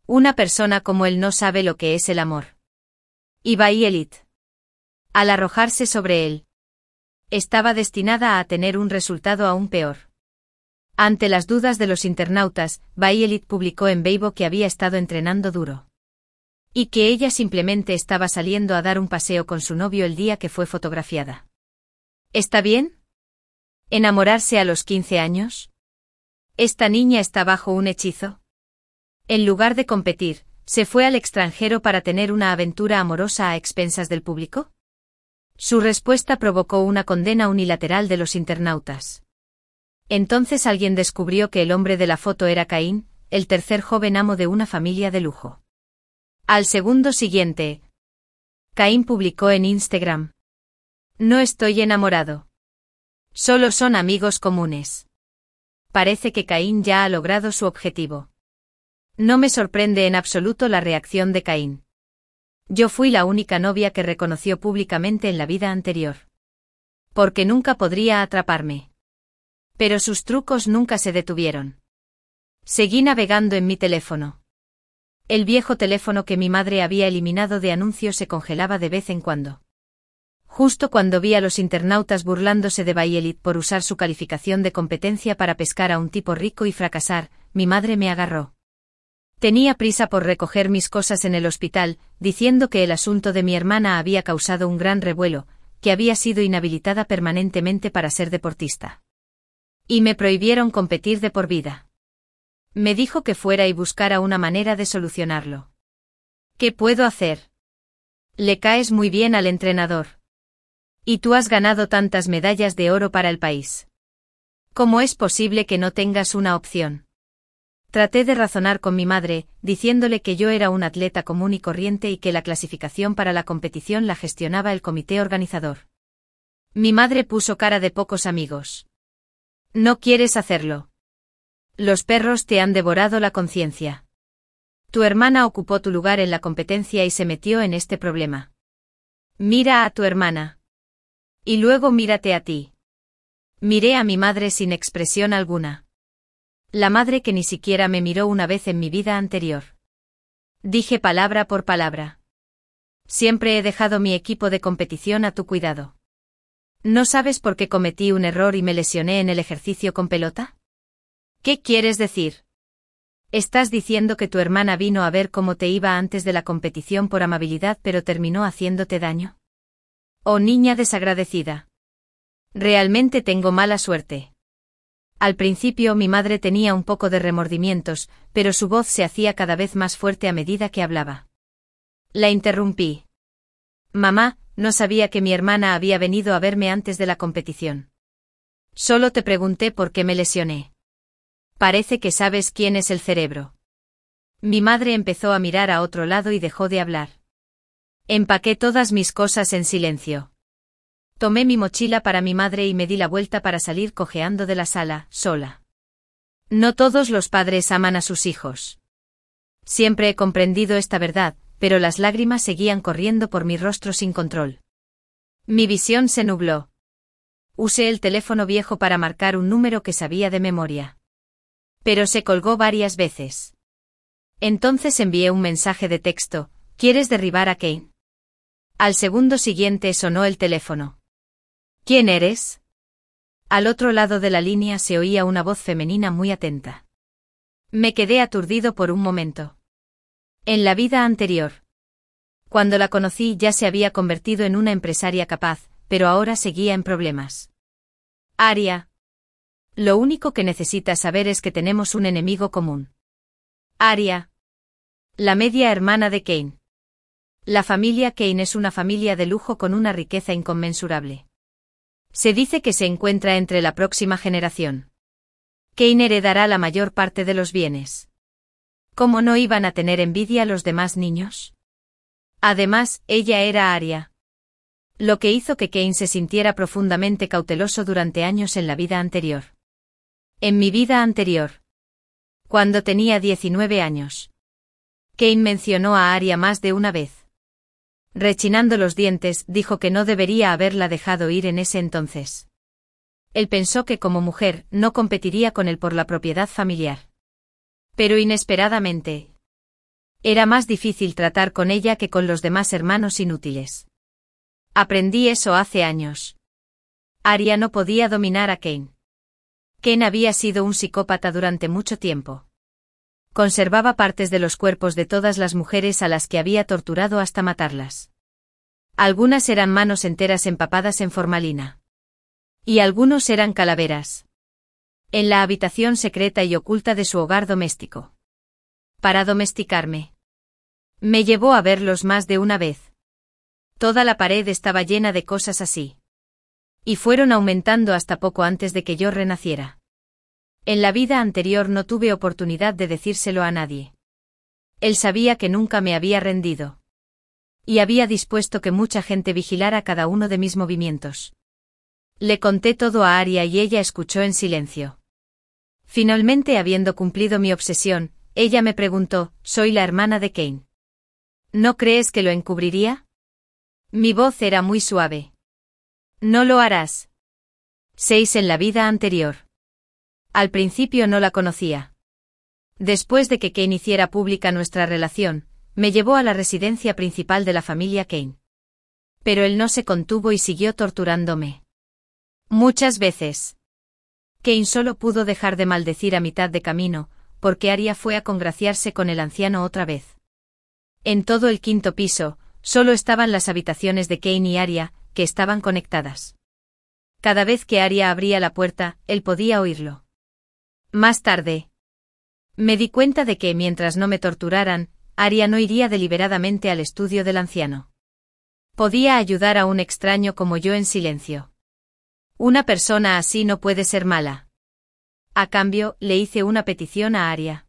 una persona como él no sabe lo que es el amor. Y Violet, al arrojarse sobre él, estaba destinada a tener un resultado aún peor. Ante las dudas de los internautas, Violet publicó en Weibo que había estado entrenando duro. Y que ella simplemente estaba saliendo a dar un paseo con su novio el día que fue fotografiada. ¿Está bien? ¿Enamorarse a los 15 años? ¿Esta niña está bajo un hechizo? En lugar de competir, ¿se fue al extranjero para tener una aventura amorosa a expensas del público? Su respuesta provocó una condena unilateral de los internautas. Entonces alguien descubrió que el hombre de la foto era Caín, el tercer joven amo de una familia de lujo. Al segundo siguiente, Caín publicó en Instagram: no estoy enamorado. Solo son amigos comunes. Parece que Caín ya ha logrado su objetivo. No me sorprende en absoluto la reacción de Caín. Yo fui la única novia que reconoció públicamente en la vida anterior. Porque nunca podría atraparme. Pero sus trucos nunca se detuvieron. Seguí navegando en mi teléfono. El viejo teléfono que mi madre había eliminado de anuncios se congelaba de vez en cuando. Justo cuando vi a los internautas burlándose de Bayelit por usar su calificación de competencia para pescar a un tipo rico y fracasar, mi madre me agarró. Tenía prisa por recoger mis cosas en el hospital, diciendo que el asunto de mi hermana había causado un gran revuelo, que había sido inhabilitada permanentemente para ser deportista. Y me prohibieron competir de por vida. Me dijo que fuera y buscara una manera de solucionarlo. ¿Qué puedo hacer? Le caes muy bien al entrenador. Y tú has ganado tantas medallas de oro para el país. ¿Cómo es posible que no tengas una opción? Traté de razonar con mi madre, diciéndole que yo era un atleta común y corriente y que la clasificación para la competición la gestionaba el comité organizador. Mi madre puso cara de pocos amigos. No quieres hacerlo. Los perros te han devorado la conciencia. Tu hermana ocupó tu lugar en la competencia y se metió en este problema. Mira a tu hermana. Y luego mírate a ti. Miré a mi madre sin expresión alguna. La madre que ni siquiera me miró una vez en mi vida anterior. Dije palabra por palabra. Siempre he dejado mi equipo de competición a tu cuidado. ¿No sabes por qué cometí un error y me lesioné en el ejercicio con pelota? ¿Qué quieres decir? Estás diciendo que tu hermana vino a ver cómo te iba antes de la competición por amabilidad pero terminó haciéndote daño. Oh niña desagradecida. Realmente tengo mala suerte. Al principio mi madre tenía un poco de remordimientos, pero su voz se hacía cada vez más fuerte a medida que hablaba. La interrumpí. Mamá, no sabía que mi hermana había venido a verme antes de la competición. Solo te pregunté por qué me lesioné. Parece que sabes quién es el cerebro. Mi madre empezó a mirar a otro lado y dejó de hablar. Empaqué todas mis cosas en silencio. Tomé mi mochila para mi madre y me di la vuelta para salir cojeando de la sala, sola. No todos los padres aman a sus hijos. Siempre he comprendido esta verdad, pero las lágrimas seguían corriendo por mi rostro sin control. Mi visión se nubló. Usé el teléfono viejo para marcar un número que sabía de memoria. Pero se colgó varias veces. Entonces envié un mensaje de texto: ¿quieres derribar a Kane? Al segundo siguiente sonó el teléfono. ¿Quién eres? Al otro lado de la línea se oía una voz femenina muy atenta. Me quedé aturdido por un momento. En la vida anterior. Cuando la conocí ya se había convertido en una empresaria capaz, pero ahora seguía en problemas. Aria. Lo único que necesitas saber es que tenemos un enemigo común. Aria. La media hermana de Kane. La familia Kane es una familia de lujo con una riqueza inconmensurable. Se dice que se encuentra entre la próxima generación. Kane heredará la mayor parte de los bienes. ¿Cómo no iban a tener envidia los demás niños? Además, ella era Aria. Lo que hizo que Kane se sintiera profundamente cauteloso durante años en la vida anterior. En mi vida anterior. Cuando tenía 19 años. Kane mencionó a Aria más de una vez. Rechinando los dientes, dijo que no debería haberla dejado ir en ese entonces. Él pensó que como mujer no competiría con él por la propiedad familiar. Pero inesperadamente, era más difícil tratar con ella que con los demás hermanos inútiles. Aprendí eso hace años. Aria no podía dominar a Kane. Kane había sido un psicópata durante mucho tiempo. Conservaba partes de los cuerpos de todas las mujeres a las que había torturado hasta matarlas. Algunas eran manos enteras empapadas en formalina. Y algunos eran calaveras. En la habitación secreta y oculta de su hogar doméstico. Para domesticarme. Me llevó a verlos más de una vez. Toda la pared estaba llena de cosas así. Y fueron aumentando hasta poco antes de que yo renaciera. En la vida anterior no tuve oportunidad de decírselo a nadie. Él sabía que nunca me había rendido. Y había dispuesto que mucha gente vigilara cada uno de mis movimientos. Le conté todo a Aria y ella escuchó en silencio. Finalmente, habiendo cumplido mi obsesión, ella me preguntó: «¿Soy la hermana de Kane? ¿No crees que lo encubriría?» Mi voz era muy suave. «No lo harás. 6 en la vida anterior. Al principio no la conocía. Después de que Kane hiciera pública nuestra relación, me llevó a la residencia principal de la familia Kane. Pero él no se contuvo y siguió torturándome. Muchas veces. Kane solo pudo dejar de maldecir a mitad de camino, porque Arya fue a congraciarse con el anciano otra vez. En todo el quinto piso, solo estaban las habitaciones de Kane y Arya, que estaban conectadas. Cada vez que Arya abría la puerta, él podía oírlo. Más tarde, me di cuenta de que, mientras no me torturaran, Arya no iría deliberadamente al estudio del anciano. Podía ayudar a un extraño como yo en silencio. Una persona así no puede ser mala. A cambio, le hice una petición a Arya.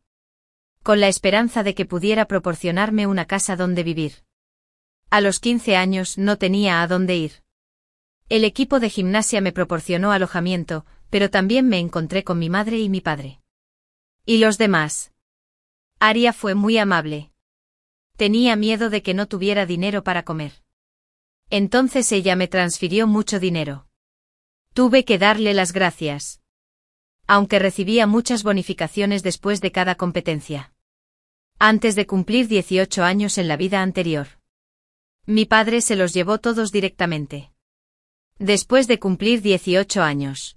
Con la esperanza de que pudiera proporcionarme una casa donde vivir. A los 15 años no tenía a dónde ir. El equipo de gimnasia me proporcionó alojamiento, pero también me encontré con mi madre y mi padre. ¿Y los demás? Arya fue muy amable. Tenía miedo de que no tuviera dinero para comer. Entonces ella me transfirió mucho dinero. Tuve que darle las gracias. Aunque recibía muchas bonificaciones después de cada competencia. Antes de cumplir 18 años en la vida anterior. Mi padre se los llevó todos directamente. Después de cumplir 18 años.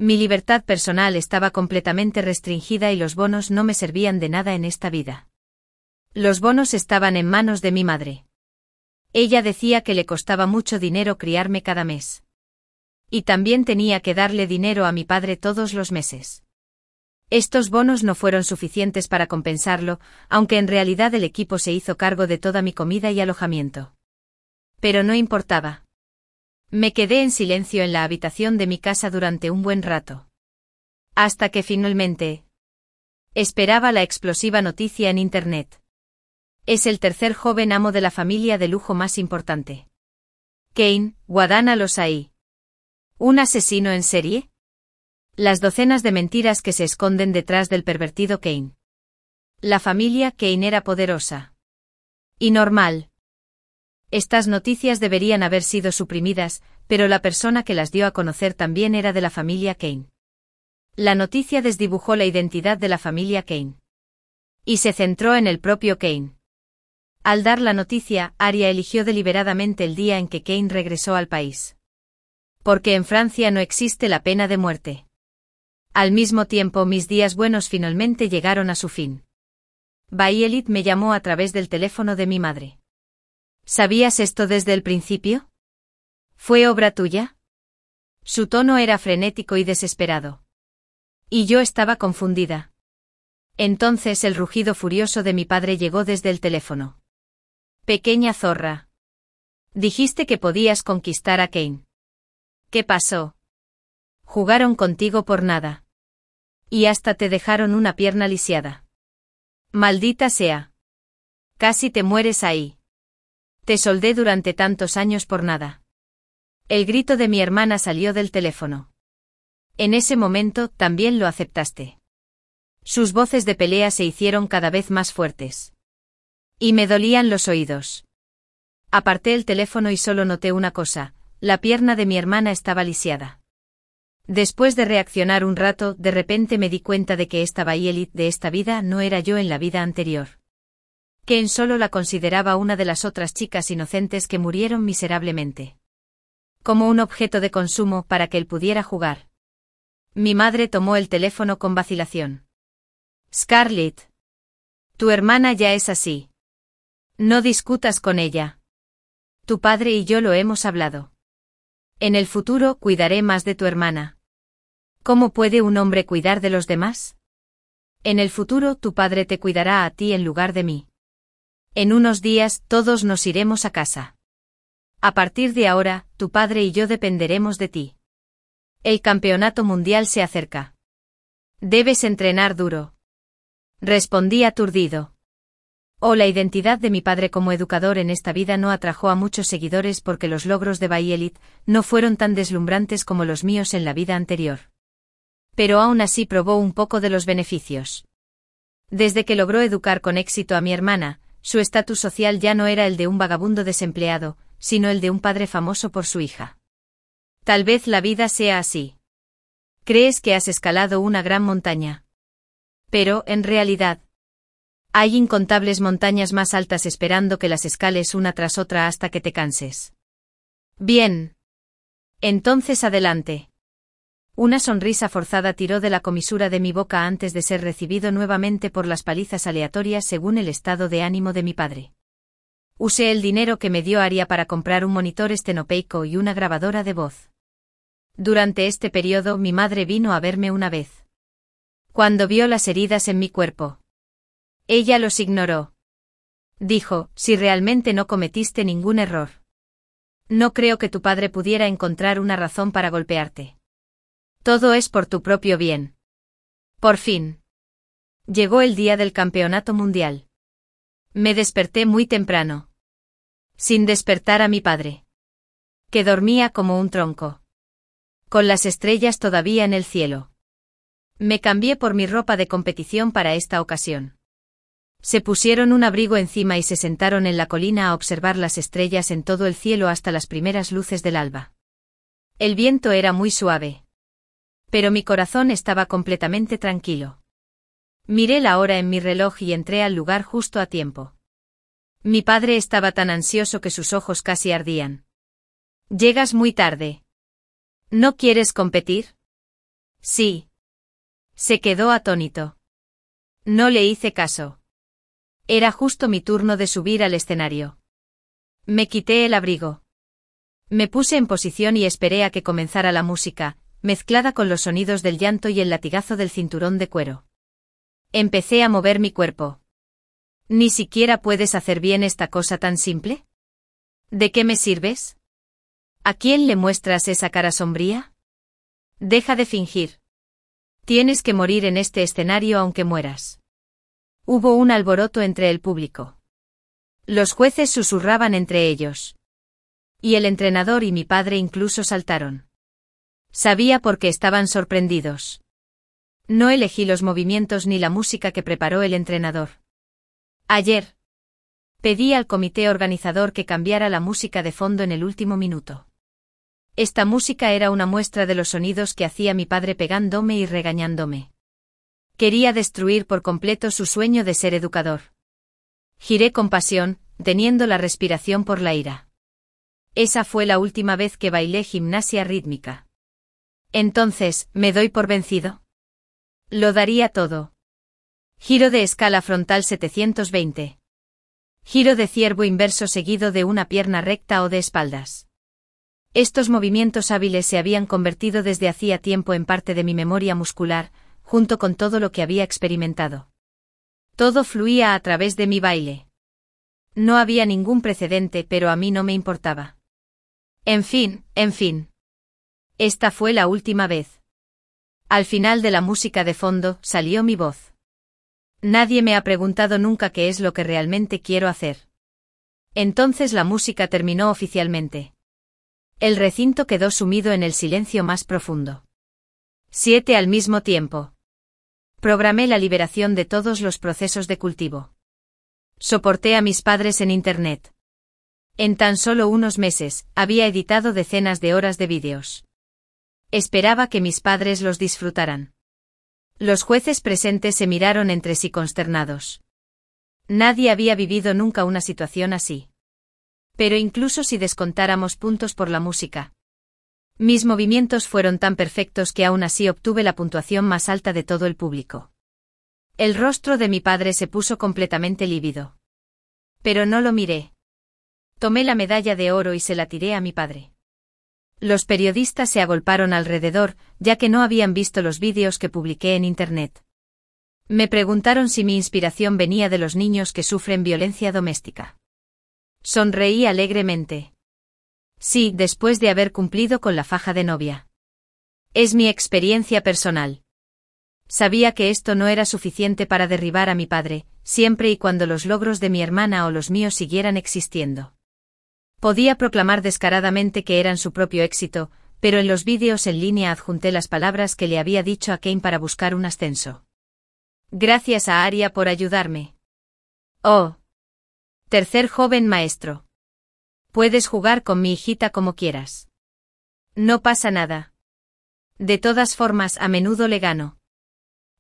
Mi libertad personal estaba completamente restringida y los bonos no me servían de nada en esta vida. Los bonos estaban en manos de mi madre. Ella decía que le costaba mucho dinero criarme cada mes. Y también tenía que darle dinero a mi padre todos los meses. Estos bonos no fueron suficientes para compensarlo, aunque en realidad el equipo se hizo cargo de toda mi comida y alojamiento. Pero no importaba. Me quedé en silencio en la habitación de mi casa durante un buen rato. Hasta que finalmente... esperaba la explosiva noticia en Internet. Es el tercer joven amo de la familia de lujo más importante. Kane Wadan al-Osai. ¿Un asesino en serie? Las docenas de mentiras que se esconden detrás del pervertido Kane. La familia Kane era poderosa. Y normal. Estas noticias deberían haber sido suprimidas, pero la persona que las dio a conocer también era de la familia Kane. La noticia desdibujó la identidad de la familia Kane. Y se centró en el propio Kane. Al dar la noticia, Arya eligió deliberadamente el día en que Kane regresó al país. Porque en Francia no existe la pena de muerte. Al mismo tiempo, mis días buenos finalmente llegaron a su fin. Bayelit me llamó a través del teléfono de mi madre. ¿Sabías esto desde el principio? ¿Fue obra tuya? Su tono era frenético y desesperado. Y yo estaba confundida. Entonces el rugido furioso de mi padre llegó desde el teléfono. Pequeña zorra. Dijiste que podías conquistar a Kane. ¿Qué pasó? Jugaron contigo por nada. Y hasta te dejaron una pierna lisiada. Maldita sea. Casi te mueres ahí. Te soldé durante tantos años por nada. El grito de mi hermana salió del teléfono. En ese momento, también lo aceptaste. Sus voces de pelea se hicieron cada vez más fuertes. Y me dolían los oídos. Aparté el teléfono y solo noté una cosa, la pierna de mi hermana estaba lisiada. Después de reaccionar un rato, de repente me di cuenta de que esta Bayelit de esta vida no era yo en la vida anterior. Ken solo la consideraba una de las otras chicas inocentes que murieron miserablemente. Como un objeto de consumo para que él pudiera jugar. Mi madre tomó el teléfono con vacilación. Scarlett. Tu hermana ya es así. No discutas con ella. Tu padre y yo lo hemos hablado. En el futuro cuidaré más de tu hermana. ¿Cómo puede un hombre cuidar de los demás? En el futuro tu padre te cuidará a ti en lugar de mí. En unos días todos nos iremos a casa. A partir de ahora, tu padre y yo dependeremos de ti. El campeonato mundial se acerca. Debes entrenar duro. Respondí aturdido. La identidad de mi padre como educador en esta vida no atrajo a muchos seguidores porque los logros de Bayelit no fueron tan deslumbrantes como los míos en la vida anterior. Pero aún así probó un poco de los beneficios. Desde que logró educar con éxito a mi hermana, su estatus social ya no era el de un vagabundo desempleado, sino el de un padre famoso por su hija. Tal vez la vida sea así. Crees que has escalado una gran montaña. Pero, en realidad, hay incontables montañas más altas esperando que las escales una tras otra hasta que te canses. Bien. Entonces adelante. Una sonrisa forzada tiró de la comisura de mi boca antes de ser recibido nuevamente por las palizas aleatorias según el estado de ánimo de mi padre. Usé el dinero que me dio Aria para comprar un monitor estenopeico y una grabadora de voz. Durante este periodo mi madre vino a verme una vez. Cuando vio las heridas en mi cuerpo, ella los ignoró. Dijo, si realmente no cometiste ningún error. No creo que tu padre pudiera encontrar una razón para golpearte. Todo es por tu propio bien. Por fin. Llegó el día del campeonato mundial. Me desperté muy temprano. Sin despertar a mi padre, que dormía como un tronco, con las estrellas todavía en el cielo. Me cambié por mi ropa de competición para esta ocasión. Se pusieron un abrigo encima y se sentaron en la colina a observar las estrellas en todo el cielo hasta las primeras luces del alba. El viento era muy suave, pero mi corazón estaba completamente tranquilo. Miré la hora en mi reloj y entré al lugar justo a tiempo. Mi padre estaba tan ansioso que sus ojos casi ardían. Llegas muy tarde. ¿No quieres competir? Sí. Se quedó atónito. No le hice caso. Era justo mi turno de subir al escenario. Me quité el abrigo. Me puse en posición y esperé a que comenzara la música, mezclada con los sonidos del llanto y el latigazo del cinturón de cuero. Empecé a mover mi cuerpo. ¿Ni siquiera puedes hacer bien esta cosa tan simple? ¿De qué me sirves? ¿A quién le muestras esa cara sombría? Deja de fingir. Tienes que morir en este escenario aunque mueras. Hubo un alboroto entre el público. Los jueces susurraban entre ellos. Y el entrenador y mi padre incluso saltaron. Sabía por qué estaban sorprendidos. No elegí los movimientos ni la música que preparó el entrenador. Ayer, pedí al comité organizador que cambiara la música de fondo en el último minuto. Esta música era una muestra de los sonidos que hacía mi padre pegándome y regañándome. Quería destruir por completo su sueño de ser educador. Giré con pasión, teniendo la respiración por la ira. Esa fue la última vez que bailé gimnasia rítmica. Entonces, ¿me doy por vencido? Lo daría todo. Giro de escala frontal 720. Giro de ciervo inverso seguido de una pierna recta o de espaldas. Estos movimientos hábiles se habían convertido desde hacía tiempo en parte de mi memoria muscular, junto con todo lo que había experimentado. Todo fluía a través de mi baile. No había ningún precedente, pero a mí no me importaba. En fin. Esta fue la última vez. Al final de la música de fondo, salió mi voz. Nadie me ha preguntado nunca qué es lo que realmente quiero hacer. Entonces la música terminó oficialmente. El recinto quedó sumido en el silencio más profundo. 7 al mismo tiempo. Programé la liberación de todos los procesos de cultivo. Soporté a mis padres en Internet. En tan solo unos meses, había editado decenas de horas de vídeos. Esperaba que mis padres los disfrutaran. Los jueces presentes se miraron entre sí consternados. Nadie había vivido nunca una situación así. Pero incluso si descontáramos puntos por la música, mis movimientos fueron tan perfectos que aún así obtuve la puntuación más alta de todo el público. El rostro de mi padre se puso completamente lívido. Pero no lo miré. Tomé la medalla de oro y se la tiré a mi padre. Los periodistas se agolparon alrededor, ya que no habían visto los vídeos que publiqué en Internet. Me preguntaron si mi inspiración venía de los niños que sufren violencia doméstica. Sonreí alegremente. Sí, después de haber cumplido con la faja de novia. Es mi experiencia personal. Sabía que esto no era suficiente para derribar a mi padre, siempre y cuando los logros de mi hermana o los míos siguieran existiendo. Podía proclamar descaradamente que eran su propio éxito, pero en los vídeos en línea adjunté las palabras que le había dicho a Kane para buscar un ascenso. Gracias a Aria por ayudarme. Oh. Tercer joven maestro. Puedes jugar con mi hijita como quieras. No pasa nada. De todas formas, a menudo le gano.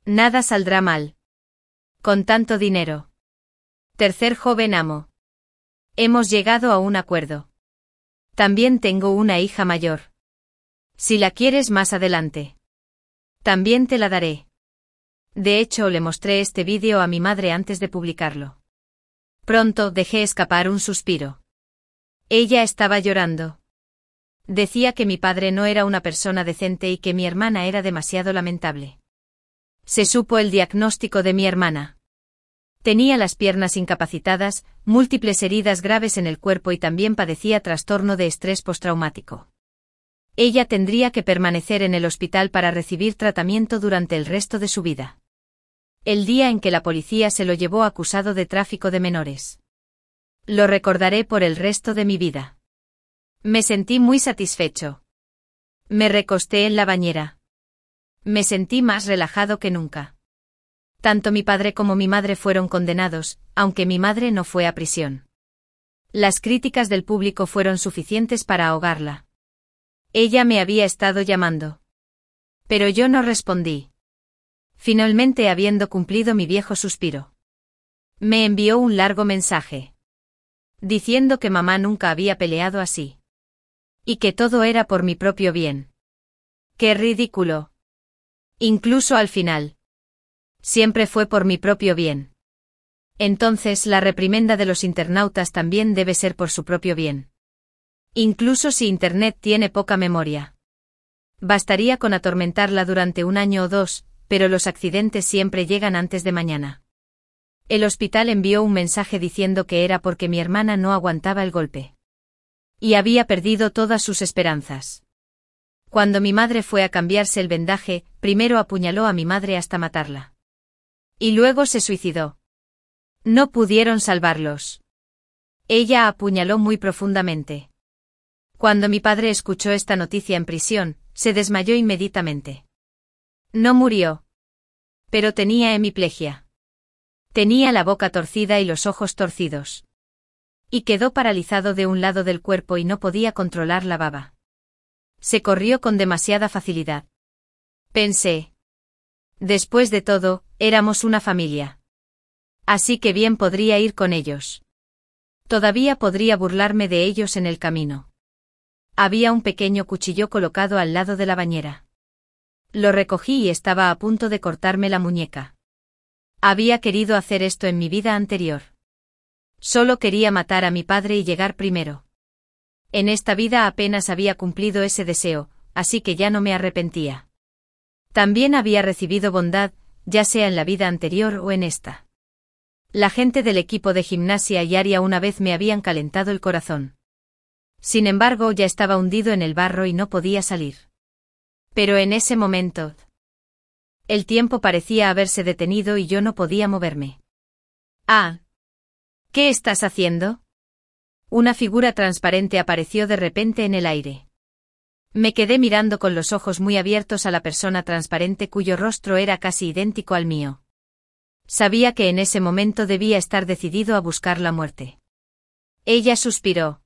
Nada saldrá mal. Con tanto dinero. Tercer joven amo. Hemos llegado a un acuerdo. También tengo una hija mayor. Si la quieres más adelante. También te la daré. De hecho, le mostré este vídeo a mi madre antes de publicarlo. Pronto dejé escapar un suspiro. Ella estaba llorando. Decía que mi padre no era una persona decente y que mi hermana era demasiado lamentable. Se supo el diagnóstico de mi hermana. Tenía las piernas incapacitadas, múltiples heridas graves en el cuerpo y también padecía trastorno de estrés postraumático. Ella tendría que permanecer en el hospital para recibir tratamiento durante el resto de su vida. El día en que la policía se lo llevó acusado de tráfico de menores. Lo recordaré por el resto de mi vida. Me sentí muy satisfecho. Me recosté en la bañera. Me sentí más relajado que nunca. Tanto mi padre como mi madre fueron condenados, aunque mi madre no fue a prisión. Las críticas del público fueron suficientes para ahogarla. Ella me había estado llamando. Pero yo no respondí. Finalmente, habiendo cumplido mi viejo suspiro. Me envió un largo mensaje. Diciendo que mamá nunca había peleado así. Y que todo era por mi propio bien. ¡Qué ridículo! Incluso al final. Siempre fue por mi propio bien. Entonces la reprimenda de los internautas también debe ser por su propio bien. Incluso si Internet tiene poca memoria. Bastaría con atormentarla durante un año o dos, pero los accidentes siempre llegan antes de mañana. El hospital envió un mensaje diciendo que era porque mi hermana no aguantaba el golpe. Y había perdido todas sus esperanzas. Cuando mi madre fue a cambiarse el vendaje, primero apuñaló a mi madre hasta matarla. Y luego se suicidó. No pudieron salvarlos. Ella apuñaló muy profundamente. Cuando mi padre escuchó esta noticia en prisión, se desmayó inmediatamente. No murió. Pero tenía hemiplegia. Tenía la boca torcida y los ojos torcidos. Y quedó paralizado de un lado del cuerpo y no podía controlar la baba. Se corrió con demasiada facilidad. Pensé. Después de todo, éramos una familia. Así que bien podría ir con ellos. Todavía podría burlarme de ellos en el camino. Había un pequeño cuchillo colocado al lado de la bañera. Lo recogí y estaba a punto de cortarme la muñeca. Había querido hacer esto en mi vida anterior. Solo quería matar a mi padre y llegar primero. En esta vida apenas había cumplido ese deseo, así que ya no me arrepentía. También había recibido bondad, ya sea en la vida anterior o en esta. La gente del equipo de gimnasia y Aria una vez me habían calentado el corazón. Sin embargo, ya estaba hundido en el barro y no podía salir. Pero en ese momento, el tiempo parecía haberse detenido y yo no podía moverme. Ah. ¿Qué estás haciendo? Una figura transparente apareció de repente en el aire. Me quedé mirando con los ojos muy abiertos a la persona transparente cuyo rostro era casi idéntico al mío. Sabía que en ese momento debía estar decidido a buscar la muerte. Ella suspiró.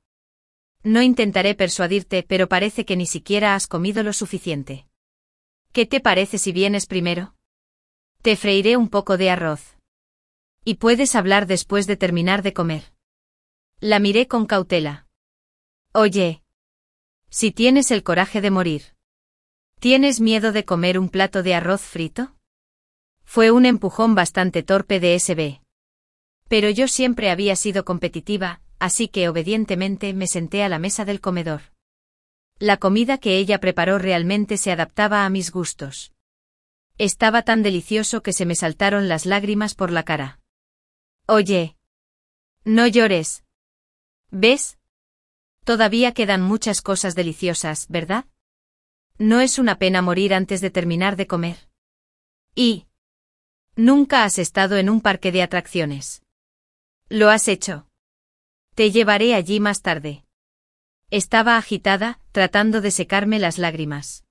No intentaré persuadirte, pero parece que ni siquiera has comido lo suficiente. ¿Qué te parece si vienes primero? Te freiré un poco de arroz. Y puedes hablar después de terminar de comer. La miré con cautela. Oye. Si tienes el coraje de morir. ¿Tienes miedo de comer un plato de arroz frito? Fue un empujón bastante torpe de SB. Pero yo siempre había sido competitiva, así que obedientemente me senté a la mesa del comedor. La comida que ella preparó realmente se adaptaba a mis gustos. Estaba tan delicioso que se me saltaron las lágrimas por la cara. Oye. No llores. ¿Ves? Todavía quedan muchas cosas deliciosas, ¿verdad? No es una pena morir antes de terminar de comer. Y... ¿nunca has estado en un parque de atracciones? ¿Lo has hecho? Te llevaré allí más tarde. Estaba agitada, tratando de secarme las lágrimas.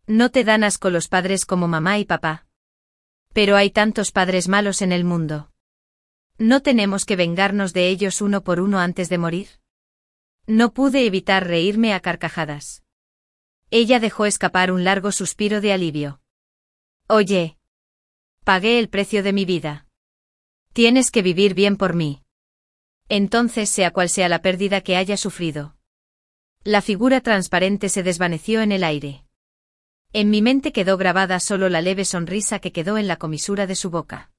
¿No te dan asco los padres como mamá y papá? Pero hay tantos padres malos en el mundo. ¿No tenemos que vengarnos de ellos uno por uno antes de morir? No pude evitar reírme a carcajadas. Ella dejó escapar un largo suspiro de alivio. Oye. Pagué el precio de mi vida. Tienes que vivir bien por mí. Entonces, sea cual sea la pérdida que haya sufrido. La figura transparente se desvaneció en el aire. En mi mente quedó grabada solo la leve sonrisa que quedó en la comisura de su boca.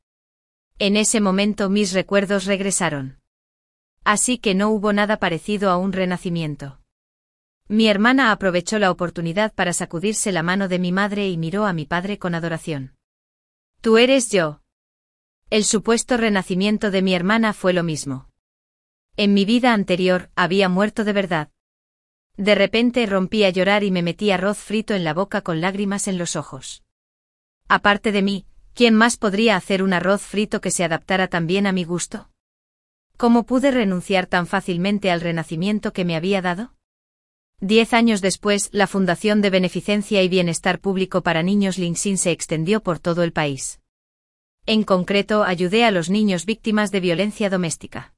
En ese momento mis recuerdos regresaron. Así que no hubo nada parecido a un renacimiento. Mi hermana aprovechó la oportunidad para sacudirse la mano de mi madre y miró a mi padre con adoración. Tú eres yo. El supuesto renacimiento de mi hermana fue lo mismo. En mi vida anterior, había muerto de verdad. De repente rompí a llorar y me metí arroz frito en la boca con lágrimas en los ojos. Aparte de mí, ¿quién más podría hacer un arroz frito que se adaptara tan bien a mi gusto? ¿Cómo pude renunciar tan fácilmente al renacimiento que me había dado? 10 años después, la Fundación de Beneficencia y Bienestar Público para Niños Linxin se extendió por todo el país. En concreto, ayudé a los niños víctimas de violencia doméstica.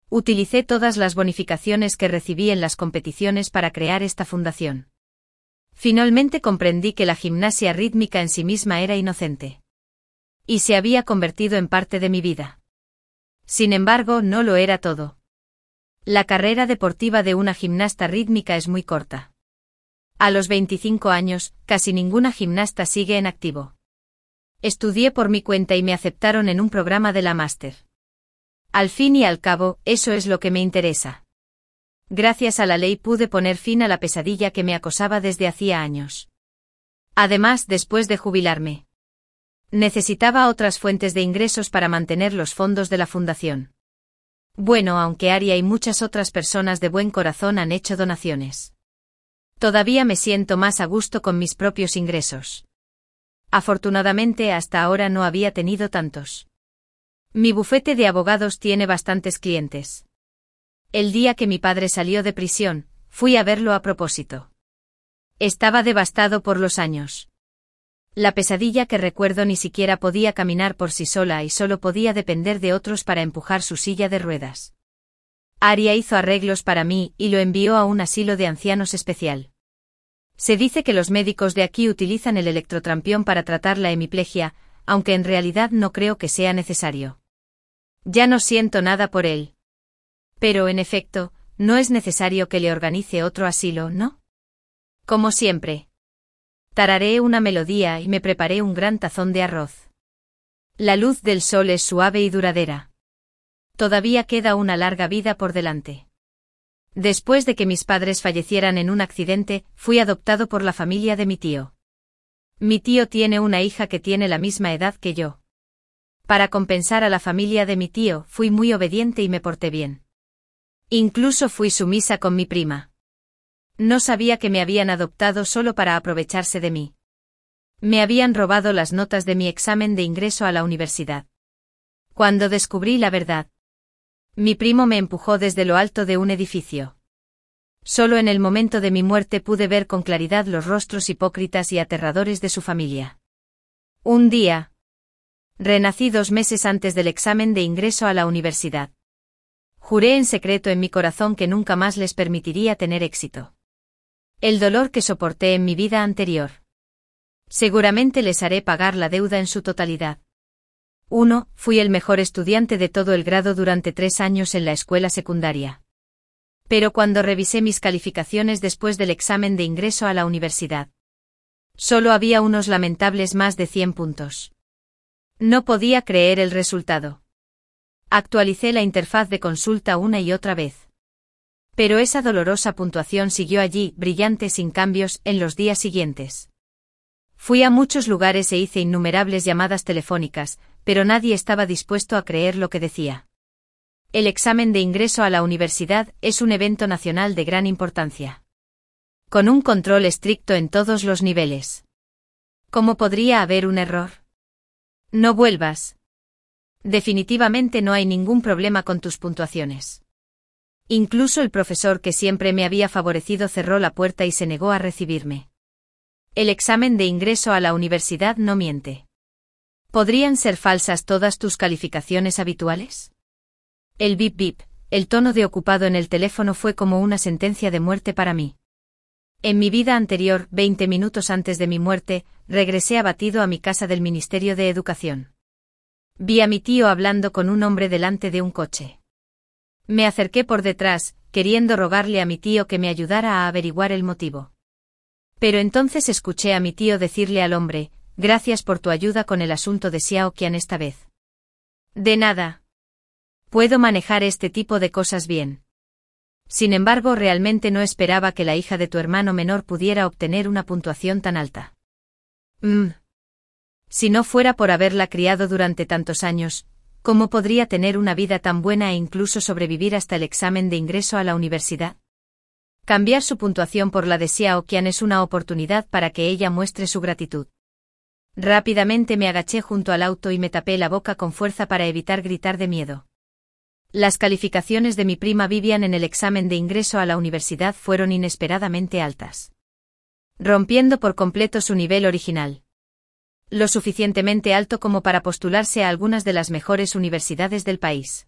Utilicé todas las bonificaciones que recibí en las competiciones para crear esta fundación. Finalmente comprendí que la gimnasia rítmica en sí misma era inocente. Y se había convertido en parte de mi vida. Sin embargo, no lo era todo. La carrera deportiva de una gimnasta rítmica es muy corta. A los 25 años, casi ninguna gimnasta sigue en activo. Estudié por mi cuenta y me aceptaron en un programa de la máster. Al fin y al cabo, eso es lo que me interesa. Gracias a la ley pude poner fin a la pesadilla que me acosaba desde hacía años. Además, después de jubilarme, necesitaba otras fuentes de ingresos para mantener los fondos de la fundación. Bueno, aunque Aria y muchas otras personas de buen corazón han hecho donaciones. Todavía me siento más a gusto con mis propios ingresos. Afortunadamente, hasta ahora no había tenido tantos. Mi bufete de abogados tiene bastantes clientes. El día que mi padre salió de prisión, fui a verlo a propósito. Estaba devastado por los años. La pesadilla que recuerdo ni siquiera podía caminar por sí sola y solo podía depender de otros para empujar su silla de ruedas. Aria hizo arreglos para mí y lo envió a un asilo de ancianos especial. Se dice que los médicos de aquí utilizan el electrotrampión para tratar la hemiplegia, aunque en realidad no creo que sea necesario. Ya no siento nada por él. Pero en efecto, no es necesario que le organice otro asilo, ¿no? Como siempre. Tarareé una melodía y me preparé un gran tazón de arroz. La luz del sol es suave y duradera. Todavía queda una larga vida por delante. Después de que mis padres fallecieran en un accidente, fui adoptado por la familia de mi tío. Mi tío tiene una hija que tiene la misma edad que yo. Para compensar a la familia de mi tío, fui muy obediente y me porté bien. Incluso fui sumisa con mi prima. No sabía que me habían adoptado solo para aprovecharse de mí. Me habían robado las notas de mi examen de ingreso a la universidad. Cuando descubrí la verdad, mi primo me empujó desde lo alto de un edificio. Solo en el momento de mi muerte pude ver con claridad los rostros hipócritas y aterradores de su familia. Un día, renací 2 meses antes del examen de ingreso a la universidad. Juré en secreto en mi corazón que nunca más les permitiría tener éxito. El dolor que soporté en mi vida anterior. Seguramente les haré pagar la deuda en su totalidad. 1. Fui el mejor estudiante de todo el grado durante 3 años en la escuela secundaria. Pero cuando revisé mis calificaciones después del examen de ingreso a la universidad, solo había unos lamentables más de 100 puntos. No podía creer el resultado. Actualicé la interfaz de consulta una y otra vez. Pero esa dolorosa puntuación siguió allí, brillante sin cambios, en los días siguientes. Fui a muchos lugares e hice innumerables llamadas telefónicas, pero nadie estaba dispuesto a creer lo que decía. El examen de ingreso a la universidad es un evento nacional de gran importancia. Con un control estricto en todos los niveles. ¿Cómo podría haber un error? No vuelvas. Definitivamente no hay ningún problema con tus puntuaciones. Incluso el profesor que siempre me había favorecido cerró la puerta y se negó a recibirme. El examen de ingreso a la universidad no miente. ¿Podrían ser falsas todas tus calificaciones habituales? El bip bip, el tono de ocupado en el teléfono fue como una sentencia de muerte para mí. En mi vida anterior, 20 minutos antes de mi muerte, regresé abatido a mi casa del Ministerio de Educación. Vi a mi tío hablando con un hombre delante de un coche. Me acerqué por detrás, queriendo rogarle a mi tío que me ayudara a averiguar el motivo. Pero entonces escuché a mi tío decirle al hombre: gracias por tu ayuda con el asunto de Xiao Qian esta vez. De nada. Puedo manejar este tipo de cosas bien. Sin embargo, realmente no esperaba que la hija de tu hermano menor pudiera obtener una puntuación tan alta. Si no fuera por haberla criado durante tantos años, ¿cómo podría tener una vida tan buena e incluso sobrevivir hasta el examen de ingreso a la universidad? Cambiar su puntuación por la de Xiao Qian es una oportunidad para que ella muestre su gratitud. Rápidamente me agaché junto al auto y me tapé la boca con fuerza para evitar gritar de miedo. Las calificaciones de mi prima Vivian en el examen de ingreso a la universidad fueron inesperadamente altas, rompiendo por completo su nivel original. Lo suficientemente alto como para postularse a algunas de las mejores universidades del país.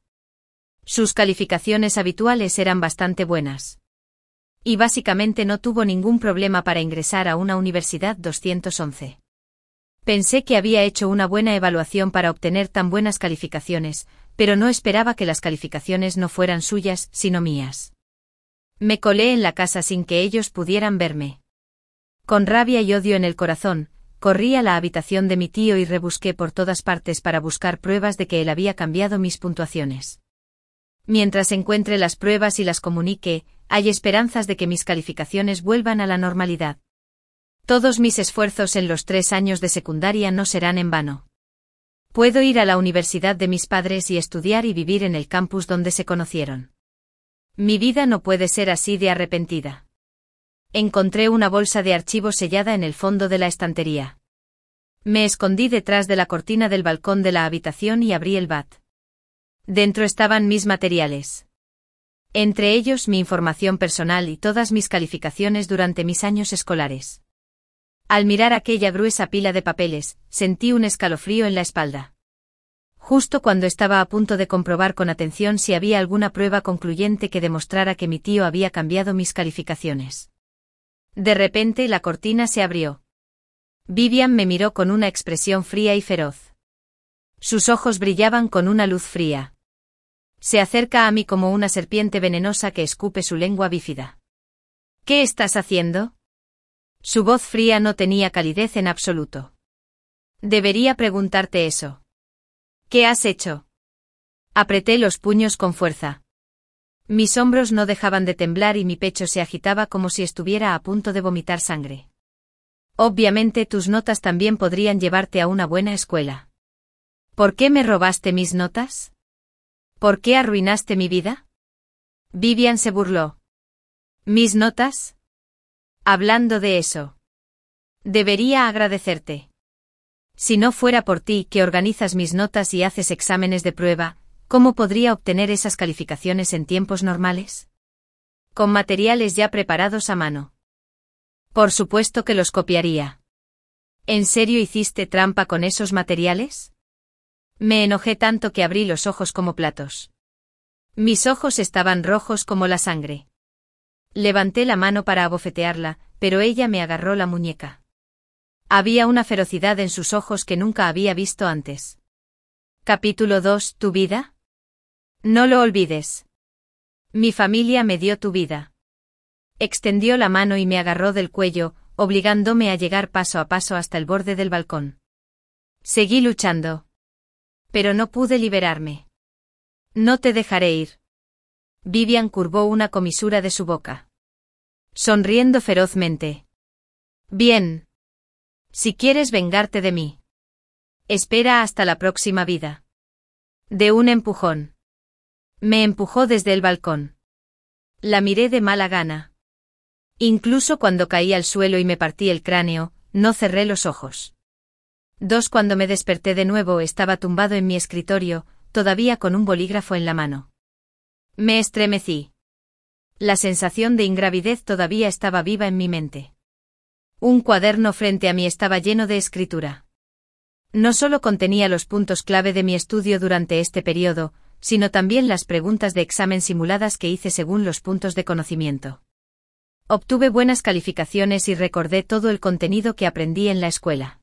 Sus calificaciones habituales eran bastante buenas. Y básicamente no tuvo ningún problema para ingresar a una universidad 211. Pensé que había hecho una buena evaluación para obtener tan buenas calificaciones, pero no esperaba que las calificaciones no fueran suyas, sino mías. Me colé en la casa sin que ellos pudieran verme. Con rabia y odio en el corazón, corrí a la habitación de mi tío y rebusqué por todas partes para buscar pruebas de que él había cambiado mis puntuaciones. Mientras encuentre las pruebas y las comunique, hay esperanzas de que mis calificaciones vuelvan a la normalidad. Todos mis esfuerzos en los 3 años de secundaria no serán en vano. Puedo ir a la universidad de mis padres y estudiar y vivir en el campus donde se conocieron. Mi vida no puede ser así de arrepentida. Encontré una bolsa de archivos sellada en el fondo de la estantería. Me escondí detrás de la cortina del balcón de la habitación y abrí el bat. Dentro estaban mis materiales. Entre ellos mi información personal y todas mis calificaciones durante mis años escolares. Al mirar aquella gruesa pila de papeles, sentí un escalofrío en la espalda. Justo cuando estaba a punto de comprobar con atención si había alguna prueba concluyente que demostrara que mi tío había cambiado mis calificaciones. De repente la cortina se abrió. Vivian me miró con una expresión fría y feroz. Sus ojos brillaban con una luz fría. Se acerca a mí como una serpiente venenosa que escupe su lengua bífida. ¿Qué estás haciendo? Su voz fría no tenía calidez en absoluto. Debería preguntarte eso. ¿Qué has hecho? Apreté los puños con fuerza. Mis hombros no dejaban de temblar y mi pecho se agitaba como si estuviera a punto de vomitar sangre. Obviamente tus notas también podrían llevarte a una buena escuela. ¿Por qué me robaste mis notas? ¿Por qué arruinaste mi vida? Vivian se burló. ¿Mis notas? Hablando de eso. Debería agradecerte. Si no fuera por ti que organizas mis notas y haces exámenes de prueba, ¿cómo podría obtener esas calificaciones en tiempos normales? Con materiales ya preparados a mano. Por supuesto que los copiaría. ¿En serio hiciste trampa con esos materiales? Me enojé tanto que abrí los ojos como platos. Mis ojos estaban rojos como la sangre. Levanté la mano para abofetearla, pero ella me agarró la muñeca. Había una ferocidad en sus ojos que nunca había visto antes. Capítulo 2. ¿Tu vida? No lo olvides. Mi familia me dio tu vida. Extendió la mano y me agarró del cuello, obligándome a llegar paso a paso hasta el borde del balcón. Seguí luchando. Pero no pude liberarme. No te dejaré ir. Vivian curvó una comisura de su boca, sonriendo ferozmente. Bien. Si quieres vengarte de mí, espera hasta la próxima vida. De un empujón. Me empujó desde el balcón. La miré de mala gana. Incluso cuando caí al suelo y me partí el cráneo, no cerré los ojos. Cuando me desperté de nuevo estaba tumbado en mi escritorio, todavía con un bolígrafo en la mano. Me estremecí. La sensación de ingravidez todavía estaba viva en mi mente. Un cuaderno frente a mí estaba lleno de escritura. No solo contenía los puntos clave de mi estudio durante este periodo, sino también las preguntas de examen simuladas que hice según los puntos de conocimiento. Obtuve buenas calificaciones y recordé todo el contenido que aprendí en la escuela.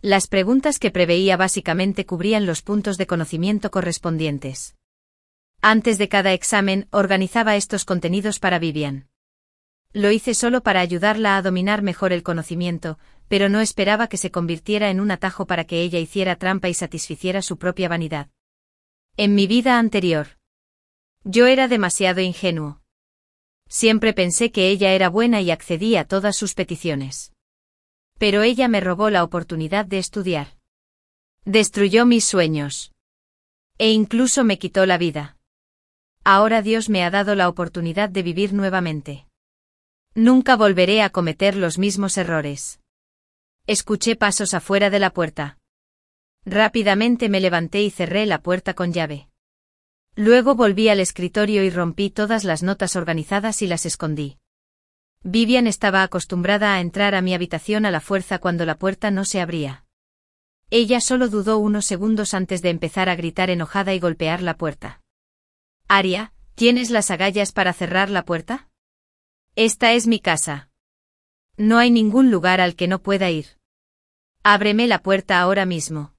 Las preguntas que preveía básicamente cubrían los puntos de conocimiento correspondientes. Antes de cada examen, organizaba estos contenidos para Vivian. Lo hice solo para ayudarla a dominar mejor el conocimiento, pero no esperaba que se convirtiera en un atajo para que ella hiciera trampa y satisficiera su propia vanidad. En mi vida anterior, yo era demasiado ingenuo. Siempre pensé que ella era buena y accedí a todas sus peticiones. Pero ella me robó la oportunidad de estudiar. Destruyó mis sueños. E incluso me quitó la vida. Ahora Dios me ha dado la oportunidad de vivir nuevamente. Nunca volveré a cometer los mismos errores. Escuché pasos afuera de la puerta. Rápidamente me levanté y cerré la puerta con llave. Luego volví al escritorio y rompí todas las notas organizadas y las escondí. Vivian estaba acostumbrada a entrar a mi habitación a la fuerza cuando la puerta no se abría. Ella solo dudó unos segundos antes de empezar a gritar enojada y golpear la puerta. Aria, ¿tienes las agallas para cerrar la puerta? Esta es mi casa. No hay ningún lugar al que no pueda ir. Ábreme la puerta ahora mismo.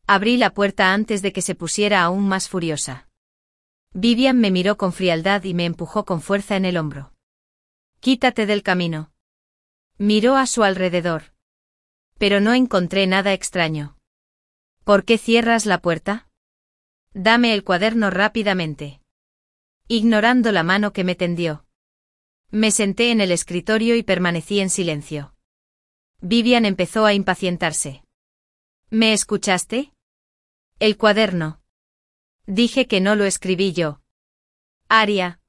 Abrí la puerta antes de que se pusiera aún más furiosa. Vivian me miró con frialdad y me empujó con fuerza en el hombro. Quítate del camino. Miró a su alrededor. Pero no encontré nada extraño. ¿Por qué cierras la puerta? Dame el cuaderno rápidamente. Ignorando la mano que me tendió. Me senté en el escritorio y permanecí en silencio. Vivian empezó a impacientarse. ¿Me escuchaste? El cuaderno. Dije que no lo escribí yo. Aria.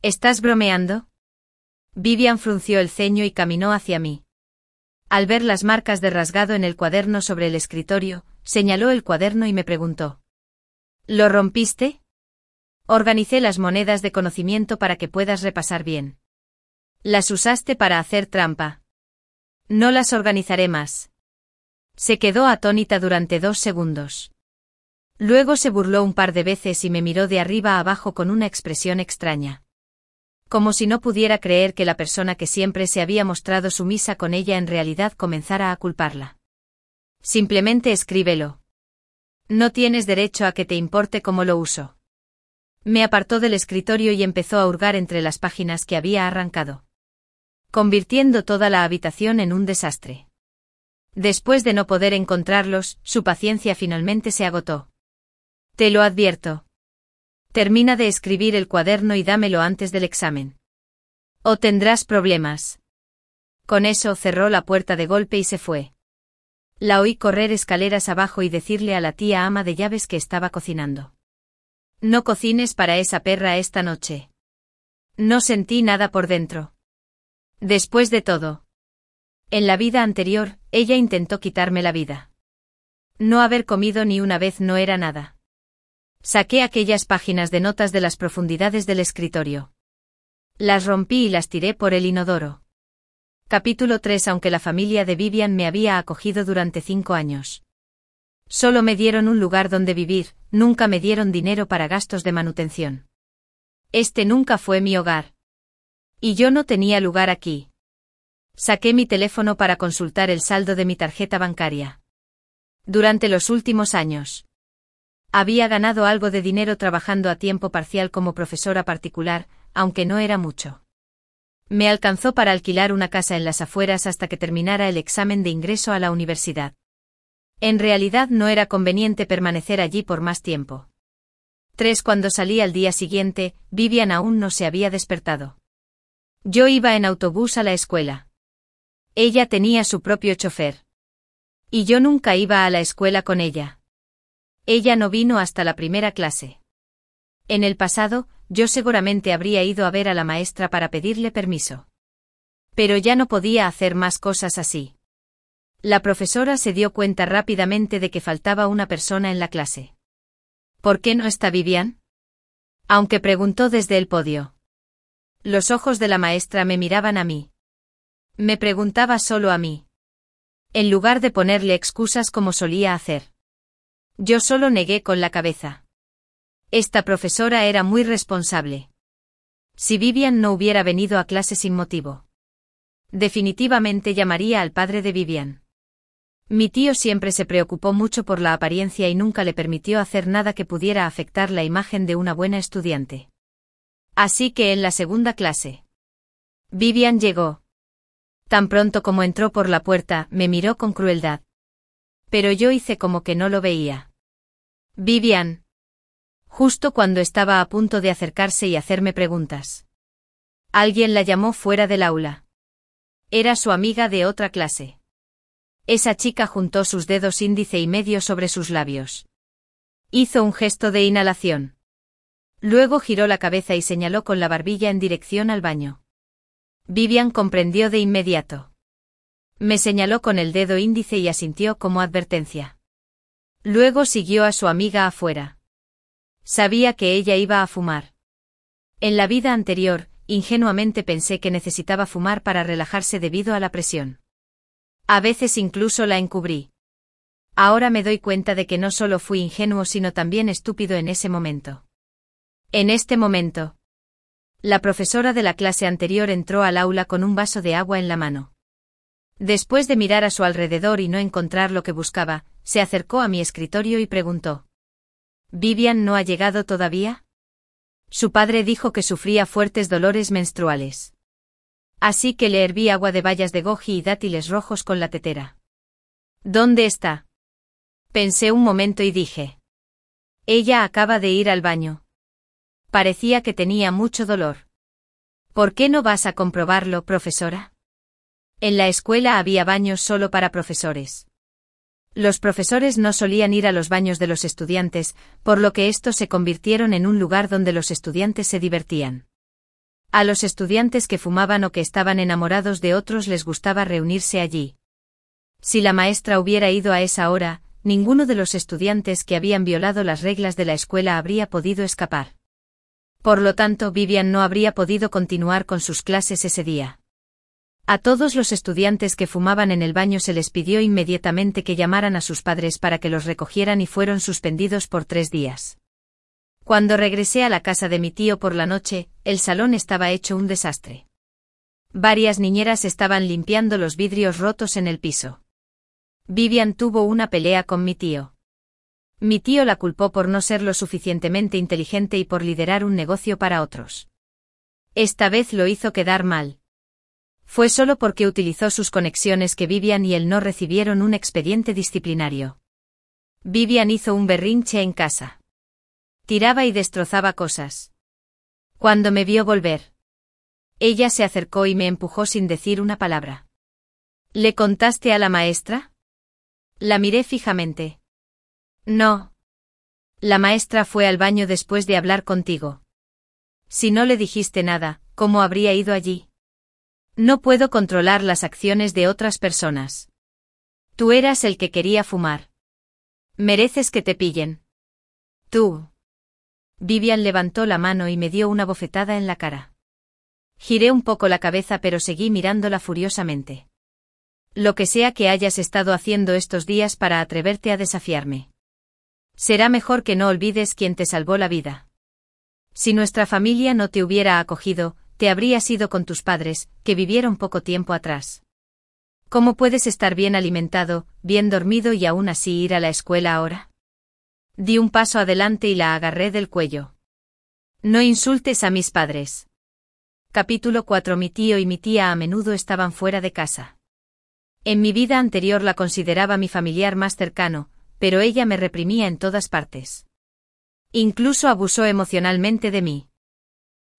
¿Estás bromeando? Vivian frunció el ceño y caminó hacia mí. Al ver las marcas de rasgado en el cuaderno sobre el escritorio, señaló el cuaderno y me preguntó. ¿Lo rompiste? Organicé las monedas de conocimiento para que puedas repasar bien. Las usaste para hacer trampa. No las organizaré más. Se quedó atónita durante 2 segundos. Luego se burló un par de veces y me miró de arriba a abajo con una expresión extraña. Como si no pudiera creer que la persona que siempre se había mostrado sumisa con ella en realidad comenzara a culparla. Simplemente escríbelo. No tienes derecho a que te importe cómo lo uso. Me apartó del escritorio y empezó a hurgar entre las páginas que había arrancado, convirtiendo toda la habitación en un desastre. Después de no poder encontrarlos, su paciencia finalmente se agotó. Te lo advierto. Termina de escribir el cuaderno y dámelo antes del examen. O tendrás problemas. Con eso cerró la puerta de golpe y se fue. La oí correr escaleras abajo y decirle a la tía ama de llaves que estaba cocinando. No cocines para esa perra esta noche. No sentí nada por dentro. Después de todo. En la vida anterior, ella intentó quitarme la vida. No haber comido ni una vez no era nada. Saqué aquellas páginas de notas de las profundidades del escritorio. Las rompí y las tiré por el inodoro. Capítulo 3. Aunque la familia de Vivian me había acogido durante 5 años. Solo me dieron un lugar donde vivir, nunca me dieron dinero para gastos de manutención. Este nunca fue mi hogar. Y yo no tenía lugar aquí. Saqué mi teléfono para consultar el saldo de mi tarjeta bancaria. Durante los últimos años, había ganado algo de dinero trabajando a tiempo parcial como profesora particular, aunque no era mucho. Me alcanzó para alquilar una casa en las afueras hasta que terminara el examen de ingreso a la universidad. En realidad no era conveniente permanecer allí por más tiempo. Cuando salí al día siguiente, Vivian aún no se había despertado. Yo iba en autobús a la escuela. Ella tenía su propio chofer. Y yo nunca iba a la escuela con ella. Ella no vino hasta la primera clase. En el pasado, yo seguramente habría ido a ver a la maestra para pedirle permiso. Pero ya no podía hacer más cosas así. La profesora se dio cuenta rápidamente de que faltaba una persona en la clase. ¿Por qué no está Vivian? Aunque preguntó desde el podio. Los ojos de la maestra me miraban a mí. Me preguntaba solo a mí. En lugar de ponerle excusas como solía hacer. Yo solo negué con la cabeza. Esta profesora era muy responsable. Si Vivian no hubiera venido a clase sin motivo. Definitivamente llamaría al padre de Vivian. Mi tío siempre se preocupó mucho por la apariencia y nunca le permitió hacer nada que pudiera afectar la imagen de una buena estudiante. Así que en la segunda clase, Vivian llegó. Tan pronto como entró por la puerta, me miró con crueldad. Pero yo hice como que no lo veía. Vivian. Justo cuando estaba a punto de acercarse y hacerme preguntas. Alguien la llamó fuera del aula. Era su amiga de otra clase. Esa chica juntó sus dedos índice y medio sobre sus labios. Hizo un gesto de inhalación. Luego giró la cabeza y señaló con la barbilla en dirección al baño. Vivian comprendió de inmediato. Me señaló con el dedo índice y asintió como advertencia. Luego siguió a su amiga afuera. Sabía que ella iba a fumar. En la vida anterior, ingenuamente pensé que necesitaba fumar para relajarse debido a la presión. A veces incluso la encubrí. Ahora me doy cuenta de que no solo fui ingenuo sino también estúpido en ese momento. En este momento, la profesora de la clase anterior entró al aula con un vaso de agua en la mano. Después de mirar a su alrededor y no encontrar lo que buscaba, se acercó a mi escritorio y preguntó: ¿Vivian no ha llegado todavía? Su padre dijo que sufría fuertes dolores menstruales. Así que le herví agua de bayas de goji y dátiles rojos con la tetera. ¿Dónde está? Pensé un momento y dije: ella acaba de ir al baño. Parecía que tenía mucho dolor. ¿Por qué no vas a comprobarlo, profesora? En la escuela había baños solo para profesores. Los profesores no solían ir a los baños de los estudiantes, por lo que estos se convirtieron en un lugar donde los estudiantes se divertían. A los estudiantes que fumaban o que estaban enamorados de otros les gustaba reunirse allí. Si la maestra hubiera ido a esa hora, ninguno de los estudiantes que habían violado las reglas de la escuela habría podido escapar. Por lo tanto, Vivian no habría podido continuar con sus clases ese día. A todos los estudiantes que fumaban en el baño se les pidió inmediatamente que llamaran a sus padres para que los recogieran y fueron suspendidos por 3 días. Cuando regresé a la casa de mi tío por la noche, el salón estaba hecho un desastre. Varias niñeras estaban limpiando los vidrios rotos en el piso. Vivian tuvo una pelea con mi tío. Mi tío la culpó por no ser lo suficientemente inteligente y por liderar un negocio para otros. Esta vez lo hizo quedar mal. Fue solo porque utilizó sus conexiones que Vivian y él no recibieron un expediente disciplinario. Vivian hizo un berrinche en casa. Tiraba y destrozaba cosas. Cuando me vio volver, ella se acercó y me empujó sin decir una palabra. ¿Le contaste a la maestra? La miré fijamente. No. La maestra fue al baño después de hablar contigo. Si no le dijiste nada, ¿cómo habría ido allí? No puedo controlar las acciones de otras personas. Tú eras el que quería fumar. Mereces que te pillen. Tú. Vivian levantó la mano y me dio una bofetada en la cara. Giré un poco la cabeza pero seguí mirándola furiosamente. Lo que sea que hayas estado haciendo estos días para atreverte a desafiarme. Será mejor que no olvides quién te salvó la vida. Si nuestra familia no te hubiera acogido, te habrías ido con tus padres, que vivieron poco tiempo atrás. ¿Cómo puedes estar bien alimentado, bien dormido y aún así ir a la escuela ahora? Di un paso adelante y la agarré del cuello. No insultes a mis padres. Capítulo 4. Mi tío y mi tía a menudo estaban fuera de casa. En mi vida anterior la consideraba mi familiar más cercano, pero ella me reprimía en todas partes. Incluso abusó emocionalmente de mí.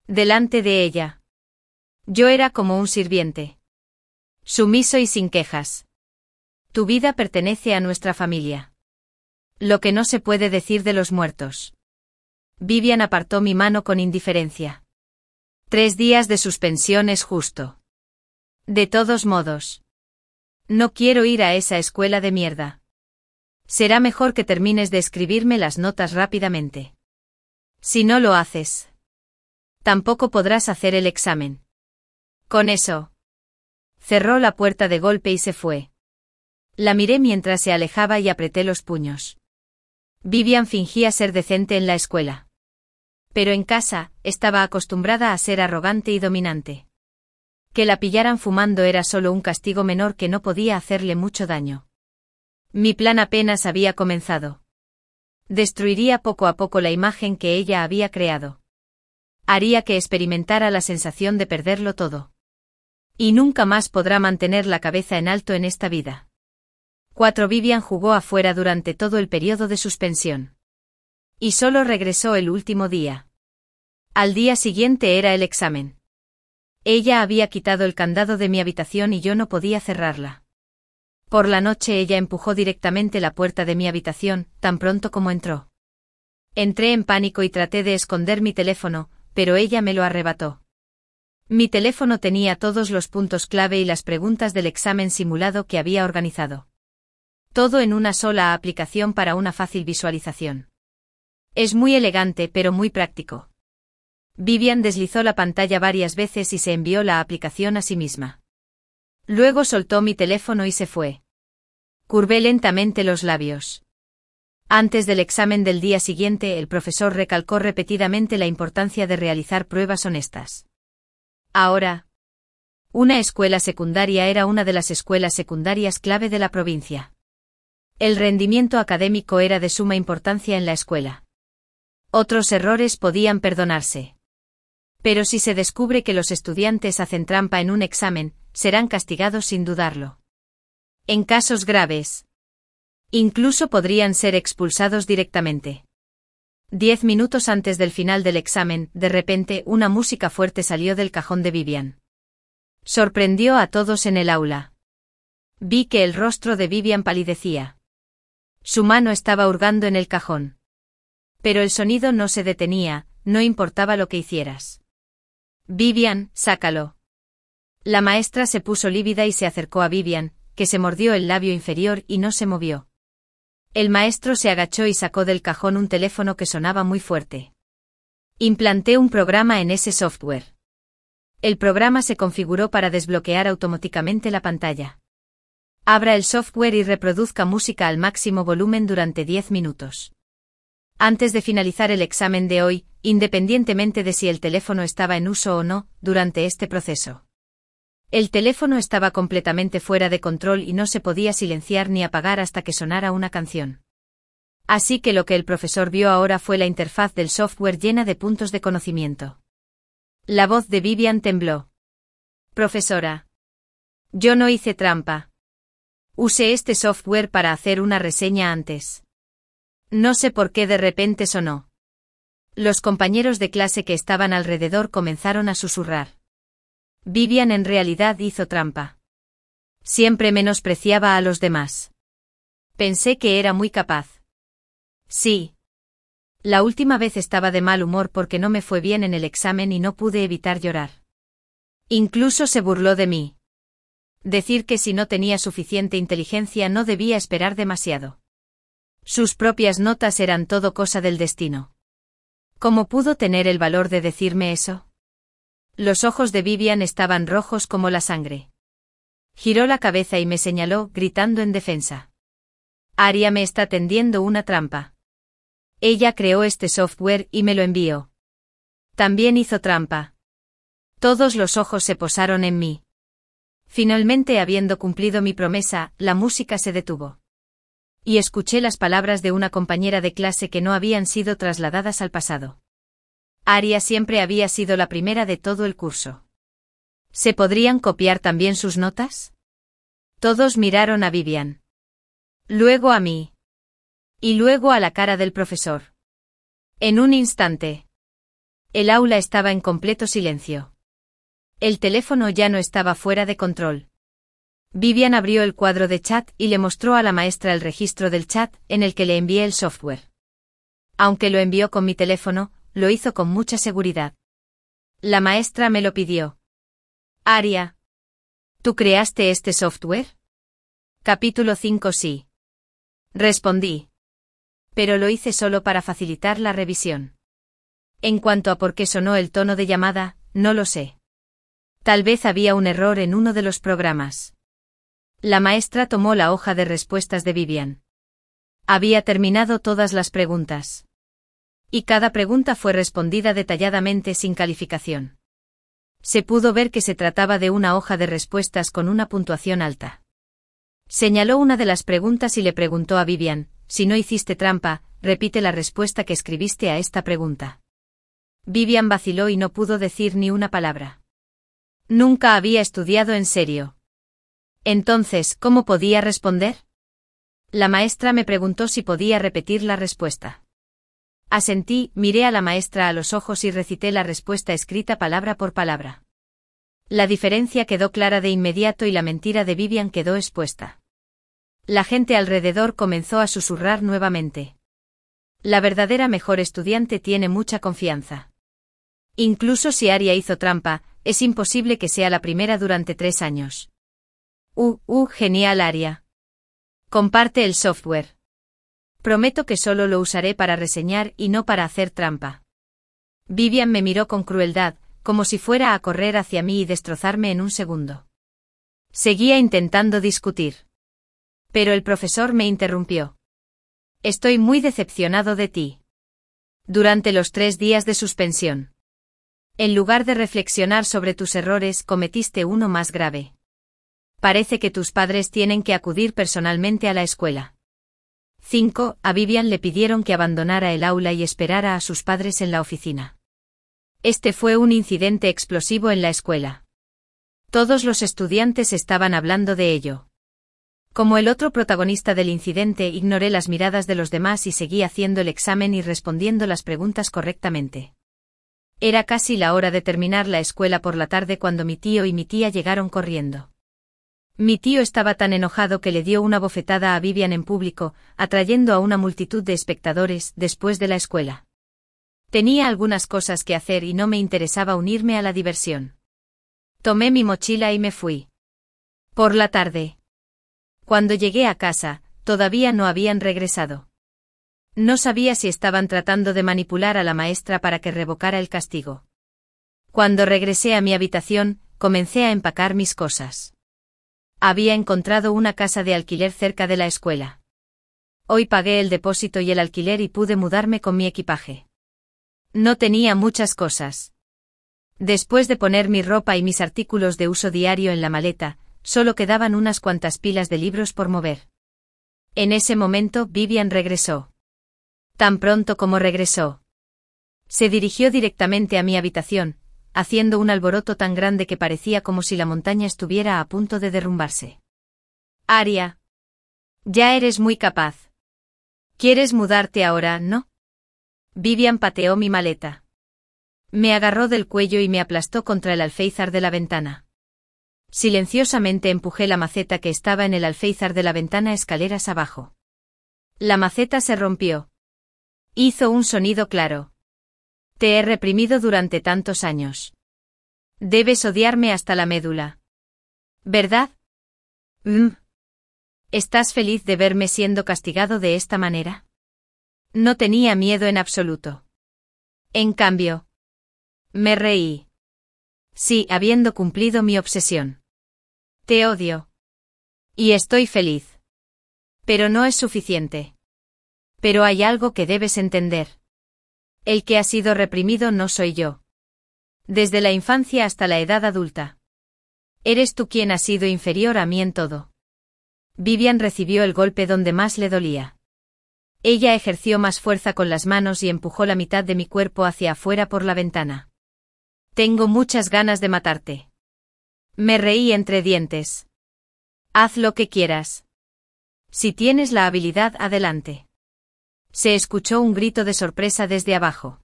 Delante de ella, yo era como un sirviente. Sumiso y sin quejas. Tu vida pertenece a nuestra familia. Lo que no se puede decir de los muertos. Vivian apartó mi mano con indiferencia. 3 días de suspensión es justo. De todos modos, no quiero ir a esa escuela de mierda. Será mejor que termines de escribirme las notas rápidamente. Si no lo haces, tampoco podrás hacer el examen. Con eso, cerró la puerta de golpe y se fue. La miré mientras se alejaba y apreté los puños. Vivian fingía ser decente en la escuela. Pero en casa, estaba acostumbrada a ser arrogante y dominante. Que la pillaran fumando era solo un castigo menor que no podía hacerle mucho daño. Mi plan apenas había comenzado. Destruiría poco a poco la imagen que ella había creado. Haría que experimentara la sensación de perderlo todo. Y nunca más podrá mantener la cabeza en alto en esta vida. 4. Vivian jugó afuera durante todo el periodo de suspensión. Y solo regresó el último día. Al día siguiente era el examen. Ella había quitado el candado de mi habitación y yo no podía cerrarla. Por la noche ella empujó directamente la puerta de mi habitación, tan pronto como entró. Entré en pánico y traté de esconder mi teléfono, pero ella me lo arrebató. Mi teléfono tenía todos los puntos clave y las preguntas del examen simulado que había organizado. Todo en una sola aplicación para una fácil visualización. Es muy elegante pero muy práctico. Vivian deslizó la pantalla varias veces y se envió la aplicación a sí misma. Luego soltó mi teléfono y se fue. Curvé lentamente los labios. Antes del examen del día siguiente, el profesor recalcó repetidamente la importancia de realizar pruebas honestas. Ahora, una escuela secundaria era una de las escuelas secundarias clave de la provincia. El rendimiento académico era de suma importancia en la escuela. Otros errores podían perdonarse. Pero si se descubre que los estudiantes hacen trampa en un examen, serán castigados sin dudarlo. En casos graves, incluso podrían ser expulsados directamente. 10 minutos antes del final del examen, de repente, una música fuerte salió del cajón de Vivian. Sorprendió a todos en el aula. Vi que el rostro de Vivian palidecía. Su mano estaba hurgando en el cajón. Pero el sonido no se detenía, no importaba lo que hicieras. Vivian, sácalo. La maestra se puso lívida y se acercó a Vivian, que se mordió el labio inferior y no se movió. El maestro se agachó y sacó del cajón un teléfono que sonaba muy fuerte. Implanté un programa en ese software. El programa se configuró para desbloquear automáticamente la pantalla. Abra el software y reproduzca música al máximo volumen durante 10 minutos. Antes de finalizar el examen de hoy, independientemente de si el teléfono estaba en uso o no, durante este proceso. El teléfono estaba completamente fuera de control y no se podía silenciar ni apagar hasta que sonara una canción. Así que lo que el profesor vio ahora fue la interfaz del software llena de puntos de conocimiento. La voz de Vivian tembló. Profesora. Yo no hice trampa. Usé este software para hacer una reseña antes. No sé por qué de repente sonó. Los compañeros de clase que estaban alrededor comenzaron a susurrar. Vivian en realidad hizo trampa. Siempre menospreciaba a los demás. Pensé que era muy capaz. Sí. La última vez estaba de mal humor porque no me fue bien en el examen y no pude evitar llorar. Incluso se burló de mí. Decir que si no tenía suficiente inteligencia no debía esperar demasiado. Sus propias notas eran todo cosa del destino. ¿Cómo pudo tener el valor de decirme eso? Los ojos de Vivian estaban rojos como la sangre. Giró la cabeza y me señaló, gritando en defensa. Aria me está tendiendo una trampa. Ella creó este software y me lo envió. También hizo trampa. Todos los ojos se posaron en mí. Finalmente, habiendo cumplido mi promesa, la música se detuvo. Y escuché las palabras de una compañera de clase que no habían sido trasladadas al pasado. Aria siempre había sido la primera de todo el curso. ¿Se podrían copiar también sus notas? Todos miraron a Vivian. Luego a mí. Y luego a la cara del profesor. En un instante. El aula estaba en completo silencio. El teléfono ya no estaba fuera de control. Vivian abrió el cuadro de chat y le mostró a la maestra el registro del chat en el que le envié el software. Aunque lo envió con mi teléfono, lo hizo con mucha seguridad. La maestra me lo pidió. Aria. ¿Tú creaste este software? Capítulo 5. Sí. Respondí. Pero lo hice solo para facilitar la revisión. En cuanto a por qué sonó el tono de llamada, no lo sé. Tal vez había un error en uno de los programas. La maestra tomó la hoja de respuestas de Vivian. Había terminado todas las preguntas. Y cada pregunta fue respondida detalladamente sin calificación. Se pudo ver que se trataba de una hoja de respuestas con una puntuación alta. Señaló una de las preguntas y le preguntó a Vivian: si no hiciste trampa, repite la respuesta que escribiste a esta pregunta. Vivian vaciló y no pudo decir ni una palabra. Nunca había estudiado en serio. Entonces, ¿cómo podía responder? La maestra me preguntó si podía repetir la respuesta. Asentí, miré a la maestra a los ojos y recité la respuesta escrita palabra por palabra. La diferencia quedó clara de inmediato y la mentira de Vivian quedó expuesta. La gente alrededor comenzó a susurrar nuevamente. La verdadera mejor estudiante tiene mucha confianza. Incluso si Aria hizo trampa, es imposible que sea la primera durante 3 años. Genial Aria. Comparte el software. Prometo que solo lo usaré para reseñar y no para hacer trampa. Vivian me miró con crueldad, como si fuera a correr hacia mí y destrozarme en un segundo. Seguía intentando discutir. Pero el profesor me interrumpió. Estoy muy decepcionado de ti. Durante los 3 días de suspensión. En lugar de reflexionar sobre tus errores, cometiste uno más grave. Parece que tus padres tienen que acudir personalmente a la escuela. 5. A Vivian le pidieron que abandonara el aula y esperara a sus padres en la oficina. Este fue un incidente explosivo en la escuela. Todos los estudiantes estaban hablando de ello. Como el otro protagonista del incidente, ignoré las miradas de los demás y seguí haciendo el examen y respondiendo las preguntas correctamente. Era casi la hora de terminar la escuela por la tarde cuando mi tío y mi tía llegaron corriendo. Mi tío estaba tan enojado que le dio una bofetada a Vivian en público, atrayendo a una multitud de espectadores después de la escuela. Tenía algunas cosas que hacer y no me interesaba unirme a la diversión. Tomé mi mochila y me fui. Por la tarde. Cuando llegué a casa, todavía no habían regresado. No sabía si estaban tratando de manipular a la maestra para que revocara el castigo. Cuando regresé a mi habitación, comencé a empacar mis cosas. Había encontrado una casa de alquiler cerca de la escuela. Hoy pagué el depósito y el alquiler y pude mudarme con mi equipaje. No tenía muchas cosas. Después de poner mi ropa y mis artículos de uso diario en la maleta, solo quedaban unas cuantas pilas de libros por mover. En ese momento, Vivian regresó. Tan pronto como regresó, se dirigió directamente a mi habitación, haciendo un alboroto tan grande que parecía como si la montaña estuviera a punto de derrumbarse. Aria. Ya eres muy capaz. ¿Quieres mudarte ahora, no? Vivian pateó mi maleta. Me agarró del cuello y me aplastó contra el alféizar de la ventana. Silenciosamente empujé la maceta que estaba en el alféizar de la ventana escaleras abajo. La maceta se rompió. Hizo un sonido claro. Te he reprimido durante tantos años. Debes odiarme hasta la médula. ¿Verdad? ¿Estás feliz de verme siendo castigado de esta manera? No tenía miedo en absoluto. En cambio, me reí. Sí, habiendo cumplido mi obsesión. Te odio. Y estoy feliz. Pero no es suficiente. Pero hay algo que debes entender. El que ha sido reprimido no soy yo. Desde la infancia hasta la edad adulta. Eres tú quien ha sido inferior a mí en todo. Vivian recibió el golpe donde más le dolía. Ella ejerció más fuerza con las manos y empujó la mitad de mi cuerpo hacia afuera por la ventana. Tengo muchas ganas de matarte. Me reí entre dientes. Haz lo que quieras. Si tienes la habilidad, adelante. Se escuchó un grito de sorpresa desde abajo.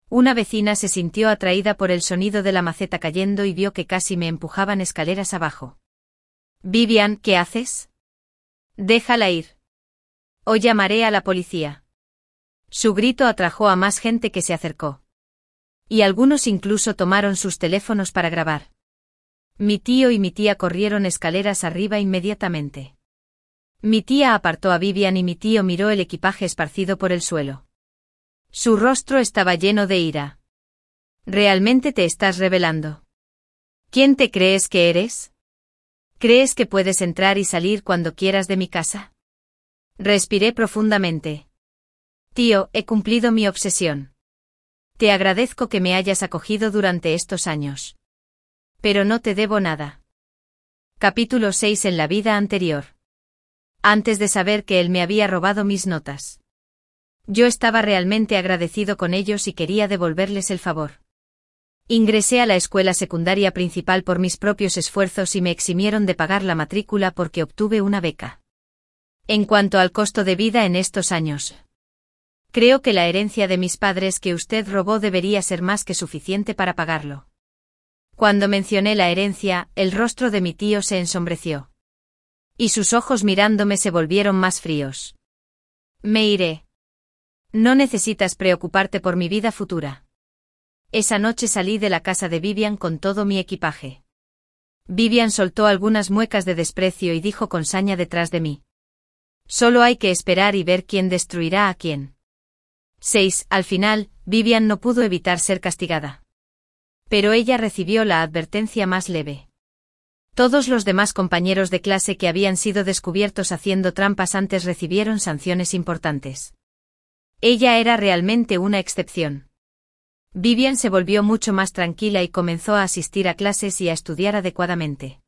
Una vecina se sintió atraída por el sonido de la maceta cayendo y vio que casi me empujaban escaleras abajo. Vivian, ¿qué haces? Déjala ir. O llamaré a la policía. Su grito atrajo a más gente que se acercó. Y algunos incluso tomaron sus teléfonos para grabar. Mi tío y mi tía corrieron escaleras arriba inmediatamente. Mi tía apartó a Vivian y mi tío miró el equipaje esparcido por el suelo. Su rostro estaba lleno de ira. ¿Realmente te estás rebelando? ¿Quién te crees que eres? ¿Crees que puedes entrar y salir cuando quieras de mi casa? Respiré profundamente. Tío, he cumplido mi obsesión. Te agradezco que me hayas acogido durante estos años. Pero no te debo nada. Capítulo 6. En la vida anterior. Antes de saber que él me había robado mis notas. Yo estaba realmente agradecido con ellos y quería devolverles el favor. Ingresé a la escuela secundaria principal por mis propios esfuerzos y me eximieron de pagar la matrícula porque obtuve una beca. En cuanto al costo de vida en estos años, creo que la herencia de mis padres que usted robó debería ser más que suficiente para pagarlo. Cuando mencioné la herencia, el rostro de mi tío se ensombreció. Y sus ojos mirándome se volvieron más fríos. Me iré. No necesitas preocuparte por mi vida futura. Esa noche salí de la casa de Vivian con todo mi equipaje. Vivian soltó algunas muecas de desprecio y dijo con saña detrás de mí. Solo hay que esperar y ver quién destruirá a quién. 6. Al final, Vivian no pudo evitar ser castigada. Pero ella recibió la advertencia más leve. Todos los demás compañeros de clase que habían sido descubiertos haciendo trampas antes recibieron sanciones importantes. Ella era realmente una excepción. Vivian se volvió mucho más tranquila y comenzó a asistir a clases y a estudiar adecuadamente.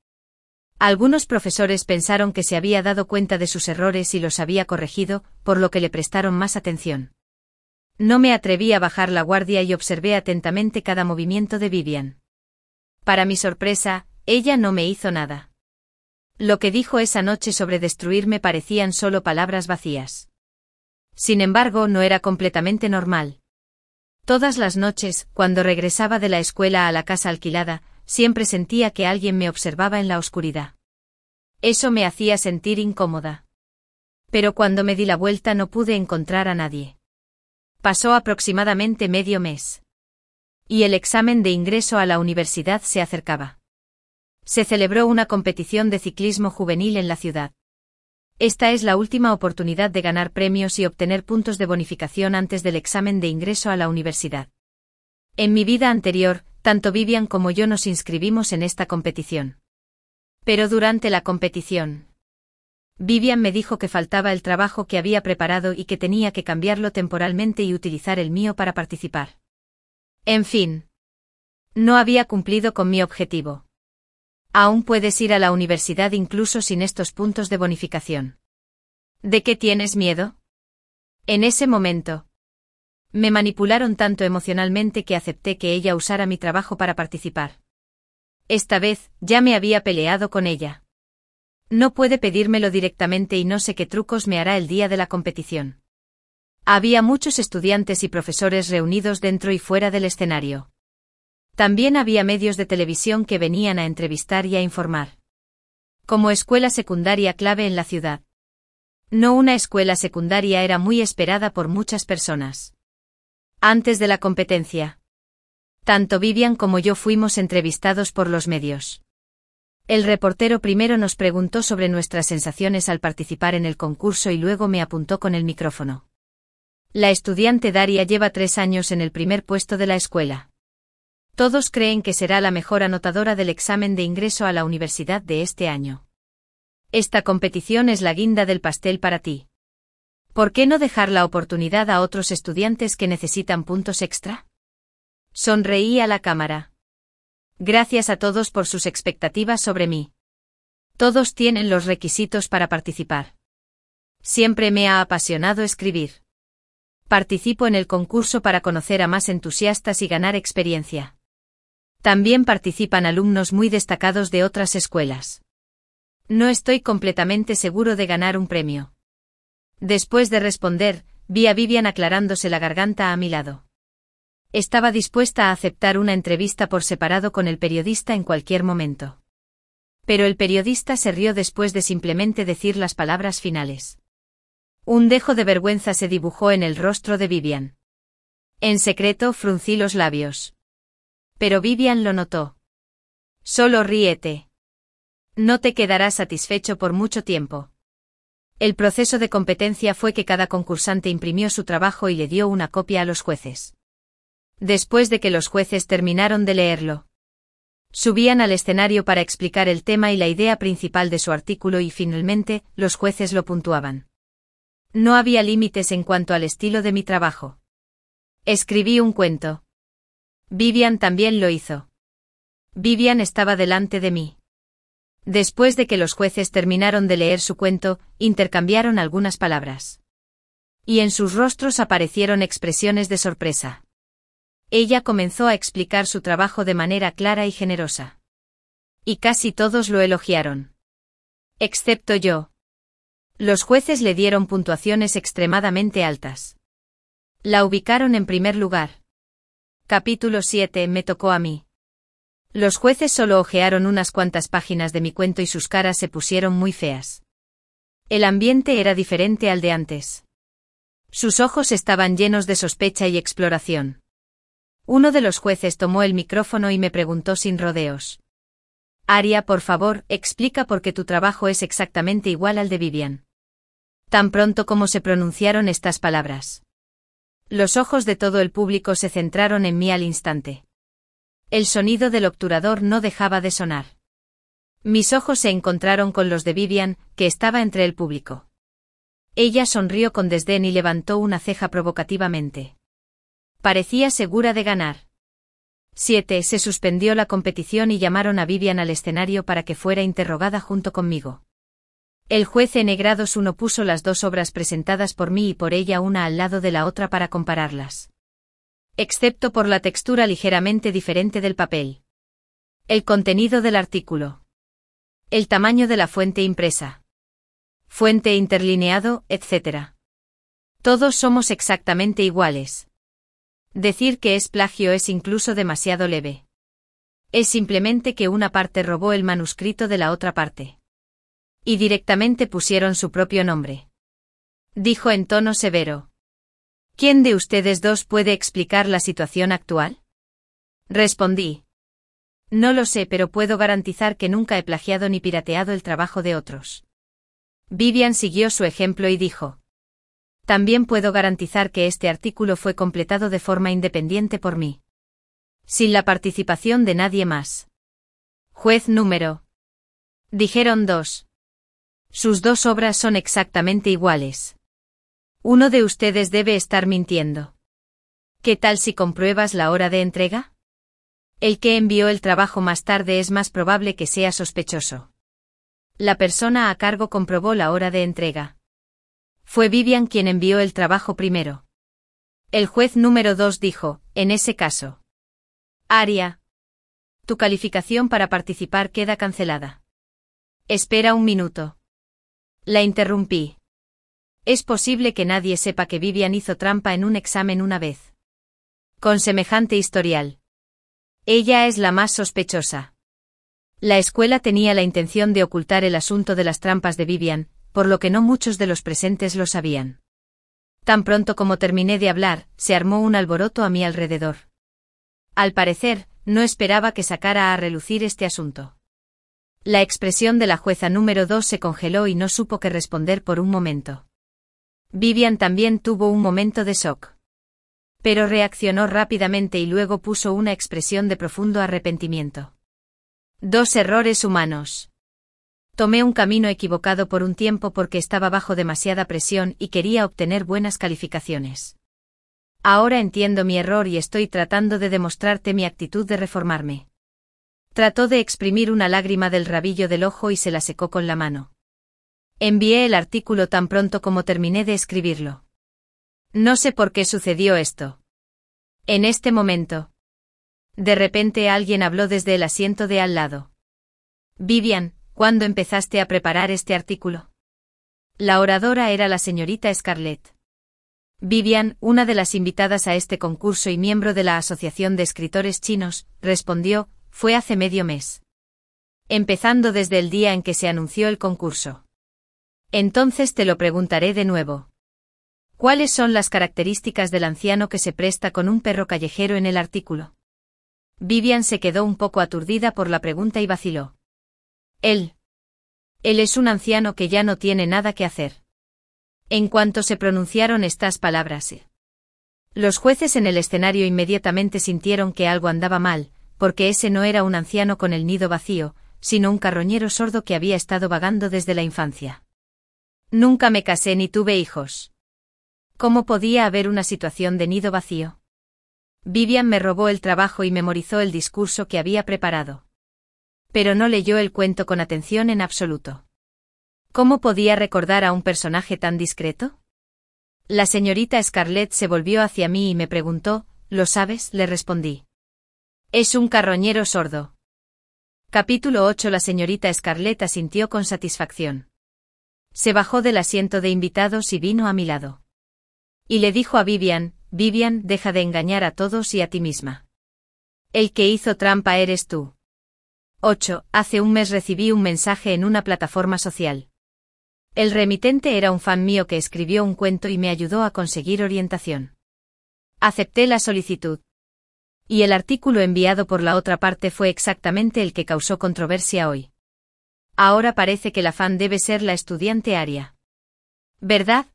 Algunos profesores pensaron que se había dado cuenta de sus errores y los había corregido, por lo que le prestaron más atención. No me atreví a bajar la guardia y observé atentamente cada movimiento de Vivian. Para mi sorpresa, ella no me hizo nada. Lo que dijo esa noche sobre destruirme parecían solo palabras vacías. Sin embargo, no era completamente normal. Todas las noches, cuando regresaba de la escuela a la casa alquilada, siempre sentía que alguien me observaba en la oscuridad. Eso me hacía sentir incómoda. Pero cuando me di la vuelta no pude encontrar a nadie. Pasó aproximadamente medio mes. Y el examen de ingreso a la universidad se acercaba. Se celebró una competición de ciclismo juvenil en la ciudad. Esta es la última oportunidad de ganar premios y obtener puntos de bonificación antes del examen de ingreso a la universidad. En mi vida anterior, tanto Vivian como yo nos inscribimos en esta competición. Pero durante la competición, Vivian me dijo que faltaba el trabajo que había preparado y que tenía que cambiarlo temporalmente y utilizar el mío para participar. En fin, no había cumplido con mi objetivo. Aún puedes ir a la universidad incluso sin estos puntos de bonificación. ¿De qué tienes miedo? En ese momento, me manipularon tanto emocionalmente que acepté que ella usara mi trabajo para participar. Esta vez, ya me había peleado con ella. No puede pedírmelo directamente y no sé qué trucos me hará el día de la competición. Había muchos estudiantes y profesores reunidos dentro y fuera del escenario. También había medios de televisión que venían a entrevistar y a informar. Como escuela secundaria clave en la ciudad. No una escuela secundaria era muy esperada por muchas personas. Antes de la competencia, tanto Vivian como yo fuimos entrevistados por los medios. El reportero primero nos preguntó sobre nuestras sensaciones al participar en el concurso y luego me apuntó con el micrófono. La estudiante Daria lleva 3 años en el primer puesto de la escuela. Todos creen que será la mejor anotadora del examen de ingreso a la universidad de este año. Esta competición es la guinda del pastel para ti. ¿Por qué no dejar la oportunidad a otros estudiantes que necesitan puntos extra? Sonreí a la cámara. Gracias a todos por sus expectativas sobre mí. Todos tienen los requisitos para participar. Siempre me ha apasionado escribir. Participo en el concurso para conocer a más entusiastas y ganar experiencia. También participan alumnos muy destacados de otras escuelas. No estoy completamente seguro de ganar un premio. Después de responder, vi a Vivian aclarándose la garganta a mi lado. Estaba dispuesta a aceptar una entrevista por separado con el periodista en cualquier momento. Pero el periodista se rió después de simplemente decir las palabras finales. Un dejo de vergüenza se dibujó en el rostro de Vivian. En secreto fruncí los labios. Pero Vivian lo notó. Solo ríete. No te quedarás satisfecho por mucho tiempo. El proceso de competencia fue que cada concursante imprimió su trabajo y le dio una copia a los jueces. Después de que los jueces terminaron de leerlo, subían al escenario para explicar el tema y la idea principal de su artículo y finalmente, los jueces lo puntuaban. No había límites en cuanto al estilo de mi trabajo. Escribí un cuento. Vivian también lo hizo. Vivian estaba delante de mí. Después de que los jueces terminaron de leer su cuento, intercambiaron algunas palabras. Y en sus rostros aparecieron expresiones de sorpresa. Ella comenzó a explicar su trabajo de manera clara y generosa. Y casi todos lo elogiaron. Excepto yo. Los jueces le dieron puntuaciones extremadamente altas. La ubicaron en primer lugar. Capítulo 7. Me tocó a mí. Los jueces solo hojearon unas cuantas páginas de mi cuento y sus caras se pusieron muy feas. El ambiente era diferente al de antes. Sus ojos estaban llenos de sospecha y exploración. Uno de los jueces tomó el micrófono y me preguntó sin rodeos. Aria, por favor, explica por qué tu trabajo es exactamente igual al de Vivian. Tan pronto como se pronunciaron estas palabras. Los ojos de todo el público se centraron en mí al instante. El sonido del obturador no dejaba de sonar. Mis ojos se encontraron con los de Vivian, que estaba entre el público. Ella sonrió con desdén y levantó una ceja provocativamente. Parecía segura de ganar. 7. Se suspendió la competición y llamaron a Vivian al escenario para que fuera interrogada junto conmigo. El juez N-1 puso las dos obras presentadas por mí y por ella una al lado de la otra para compararlas. Excepto por la textura ligeramente diferente del papel. El contenido del artículo. El tamaño de la fuente impresa. Fuente interlineado, etc. Todos somos exactamente iguales. Decir que es plagio es incluso demasiado leve. Es simplemente que una parte robó el manuscrito de la otra parte. Y directamente pusieron su propio nombre. Dijo en tono severo. ¿Quién de ustedes dos puede explicar la situación actual? Respondí. No lo sé, pero puedo garantizar que nunca he plagiado ni pirateado el trabajo de otros. Vivian siguió su ejemplo y dijo. También puedo garantizar que este artículo fue completado de forma independiente por mí. Sin la participación de nadie más. Juez número. Dijeron dos. Sus dos obras son exactamente iguales. Uno de ustedes debe estar mintiendo. ¿Qué tal si compruebas la hora de entrega? El que envió el trabajo más tarde es más probable que sea sospechoso. La persona a cargo comprobó la hora de entrega. Fue Vivian quien envió el trabajo primero. El juez número 2 dijo, en ese caso. Aria. Tu calificación para participar queda cancelada. Espera un minuto. La interrumpí. Es posible que nadie sepa que Vivian hizo trampa en un examen una vez. Con semejante historial. Ella es la más sospechosa. La escuela tenía la intención de ocultar el asunto de las trampas de Vivian, por lo que no muchos de los presentes lo sabían. Tan pronto como terminé de hablar, se armó un alboroto a mi alrededor. Al parecer, no esperaba que sacara a relucir este asunto. La expresión de la jueza número 2 se congeló y no supo qué responder por un momento. Vivian también tuvo un momento de shock. Pero reaccionó rápidamente y luego puso una expresión de profundo arrepentimiento. Dos errores humanos. Tomé un camino equivocado por un tiempo porque estaba bajo demasiada presión y quería obtener buenas calificaciones. Ahora entiendo mi error y estoy tratando de demostrarte mi actitud de reformarme. Trató de exprimir una lágrima del rabillo del ojo y se la secó con la mano. Envié el artículo tan pronto como terminé de escribirlo. No sé por qué sucedió esto. En este momento. De repente alguien habló desde el asiento de al lado. Vivian, ¿cuándo empezaste a preparar este artículo? La oradora era la señorita Scarlett. Vivian, una de las invitadas a este concurso y miembro de la Asociación de Escritores Chinos, respondió, fue hace medio mes. Empezando desde el día en que se anunció el concurso. Entonces te lo preguntaré de nuevo. ¿Cuáles son las características del anciano que se presta con un perro callejero en el artículo? Vivian se quedó un poco aturdida por la pregunta y vaciló. Él es un anciano que ya no tiene nada que hacer. En cuanto se pronunciaron estas palabras, los jueces en el escenario inmediatamente sintieron que algo andaba mal, porque ese no era un anciano con el nido vacío, sino un carroñero sordo que había estado vagando desde la infancia. Nunca me casé ni tuve hijos. ¿Cómo podía haber una situación de nido vacío? Vivian me robó el trabajo y memorizó el discurso que había preparado. Pero no leyó el cuento con atención en absoluto. ¿Cómo podía recordar a un personaje tan discreto? La señorita Scarlett se volvió hacia mí y me preguntó, ¿lo sabes?, le respondí. Es un carroñero sordo. Capítulo 8. La señorita Scarlett asintió con satisfacción. Se bajó del asiento de invitados y vino a mi lado. Y le dijo a Vivian, Vivian, deja de engañar a todos y a ti misma. El que hizo trampa eres tú. 8. Hace un mes recibí un mensaje en una plataforma social. El remitente era un fan mío que escribió un cuento y me ayudó a conseguir orientación. Acepté la solicitud. Y el artículo enviado por la otra parte fue exactamente el que causó controversia hoy. Ahora parece que la fan debe ser la estudiante Aria. ¿Verdad?